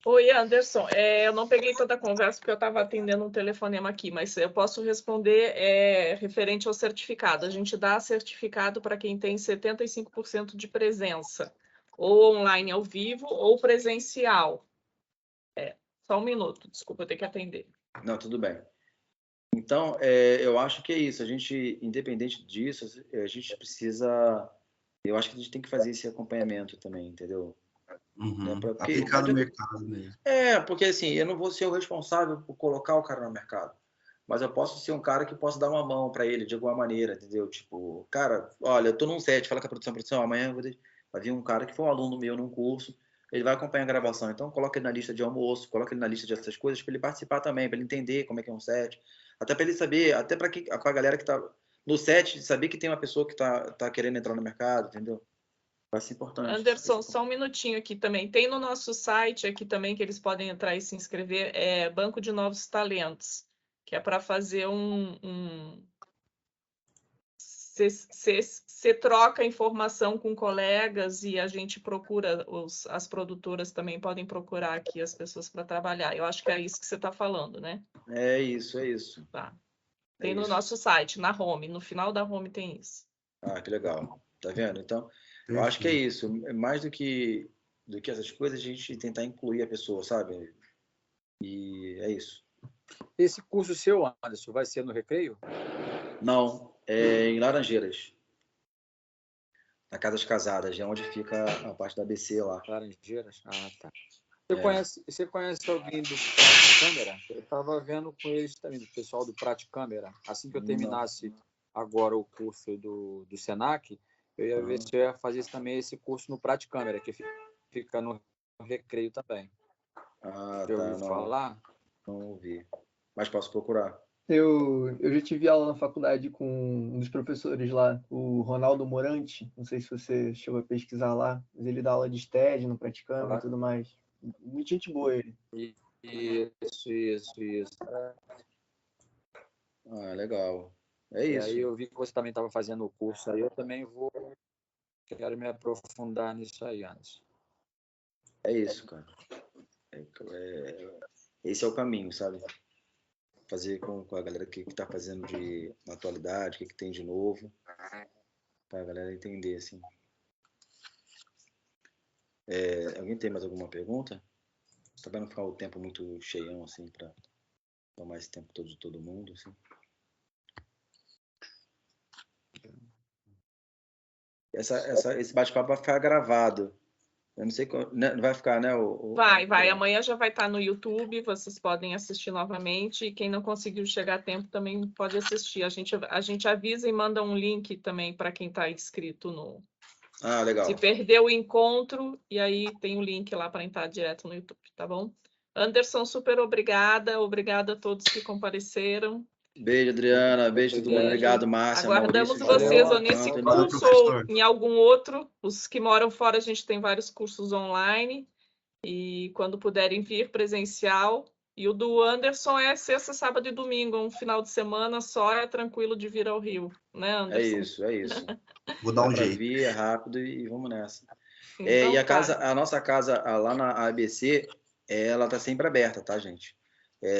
Oi, Anderson. Eu não peguei toda a conversa porque eu estava atendendo um telefonema aqui, mas eu posso responder referente ao certificado. A gente dá certificado para quem tem 75% de presença, ou online ao vivo, ou presencial. Só um minuto, desculpa, eu tenho que atender. Não, tudo bem. Então, eu acho que é isso. A gente, independente disso, a gente precisa... Eu acho que a gente tem que fazer esse acompanhamento também, entendeu? Aplicar no mercado mesmo. Porque assim, eu não vou ser o responsável por colocar o cara no mercado, mas eu posso ser um cara que possa dar uma mão para ele de alguma maneira, entendeu? Tipo, cara, olha, eu tô num set, fala com a produção, amanhã vai vir um cara que foi um aluno meu num curso, ele vai acompanhar a gravação, então coloca ele na lista de almoço, coloca ele na lista de essas coisas para ele participar também, para ele entender como é que é um set, até para ele saber, até para a galera que tá no set, saber que tem uma pessoa que tá querendo entrar no mercado, entendeu? Vai ser importante. Anderson, só um minutinho aqui também. Tem no nosso site aqui também que eles podem entrar e se inscrever, Banco de Novos Talentos, que é para fazer Você troca informação com colegas e a gente procura, as produtoras também podem procurar aqui as pessoas para trabalhar. Eu acho que é isso que você está falando, né? É isso. Tá. Tem no nosso site, na home, no final da home tem isso. Ah, que legal. Tá vendo? Então, eu acho que é isso. Mais do que essas coisas, a gente tentar incluir a pessoa, sabe? E é isso. Esse curso seu, Anderson, vai ser no Recreio? Não, é em Laranjeiras. Na Casas Casadas, é onde fica a parte da ABC lá. Laranjeiras? Ah, tá. Você conhece alguém do Prate Câmera? Eu estava vendo com eles também, do pessoal do Prate Câmera. Assim que eu terminasse agora o curso do Senac, eu ia ver se eu ia fazer também esse curso no Prate Câmera, que fica no Recreio também. Ah, já tá. ouviu falar? Não ouvi. Mas posso procurar. Eu já tive aula na faculdade com um dos professores lá, o Ronaldo Morante. Não sei se você chegou a pesquisar lá, mas ele dá aula de STED no Praticando e tudo mais. Muito gente boa ele. Isso. Ah, legal. É E isso. aí eu vi que você também estava fazendo o curso aí, eu também quero me aprofundar nisso aí, Anderson. É isso, cara. Esse é o caminho, sabe? Fazer com a galera que está fazendo na atualidade, o que tem de novo, para a galera entender, assim. Alguém tem mais alguma pergunta? Só para não ficar o tempo muito cheião, assim, para tomar esse tempo todo de todo mundo, assim. Esse bate-papo vai ficar gravado. Eu não sei como, não vai ficar, né? Vai. Amanhã já vai estar no YouTube, vocês podem assistir novamente. E quem não conseguiu chegar a tempo também pode assistir. A gente avisa e manda um link também para quem está inscrito no. Ah, legal. Se perdeu o encontro, e aí tem o link lá para entrar direto no YouTube, tá bom? Anderson, super obrigada. Obrigada a todos que compareceram. Beijo, Adriana. Beijo todo mundo. Obrigado, Márcia. Aguardamos Maurício, vocês ou nesse curso ou em algum outro. Os que moram fora, a gente tem vários cursos online. E quando puderem vir presencial. E o do Anderson é sexta, sábado e domingo. Um final de semana só é tranquilo de vir ao Rio. Né, Anderson? É isso. Vou dar um jeito. Vir, é rápido e vamos nessa. Então, e a nossa casa lá na ABC, ela está sempre aberta, tá, gente?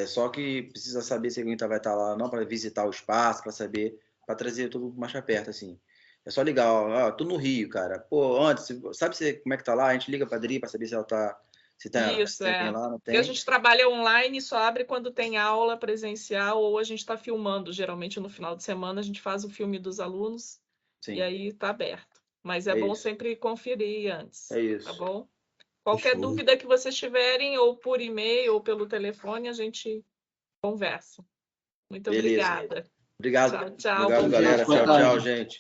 Só que precisa saber se alguém vai estar lá, não para visitar o espaço, para saber, para trazer tudo mais para perto, assim. É só ligar, ó, tô no Rio, cara. Pô, antes, sabe como é que tá lá? A gente liga para a Adri para saber se ela tá, se tem lá, não tem. Porque a gente trabalha online e só abre quando tem aula presencial ou a gente está filmando. Geralmente no final de semana a gente faz o filme dos alunos. Sim. E aí está aberto. Mas é bom sempre conferir antes. É isso. Tá bom? Qualquer dúvida que vocês tiverem, ou por e-mail ou pelo telefone, a gente conversa. Muito obrigada. Obrigado. Tchau. Obrigado, galera. Tchau, gente.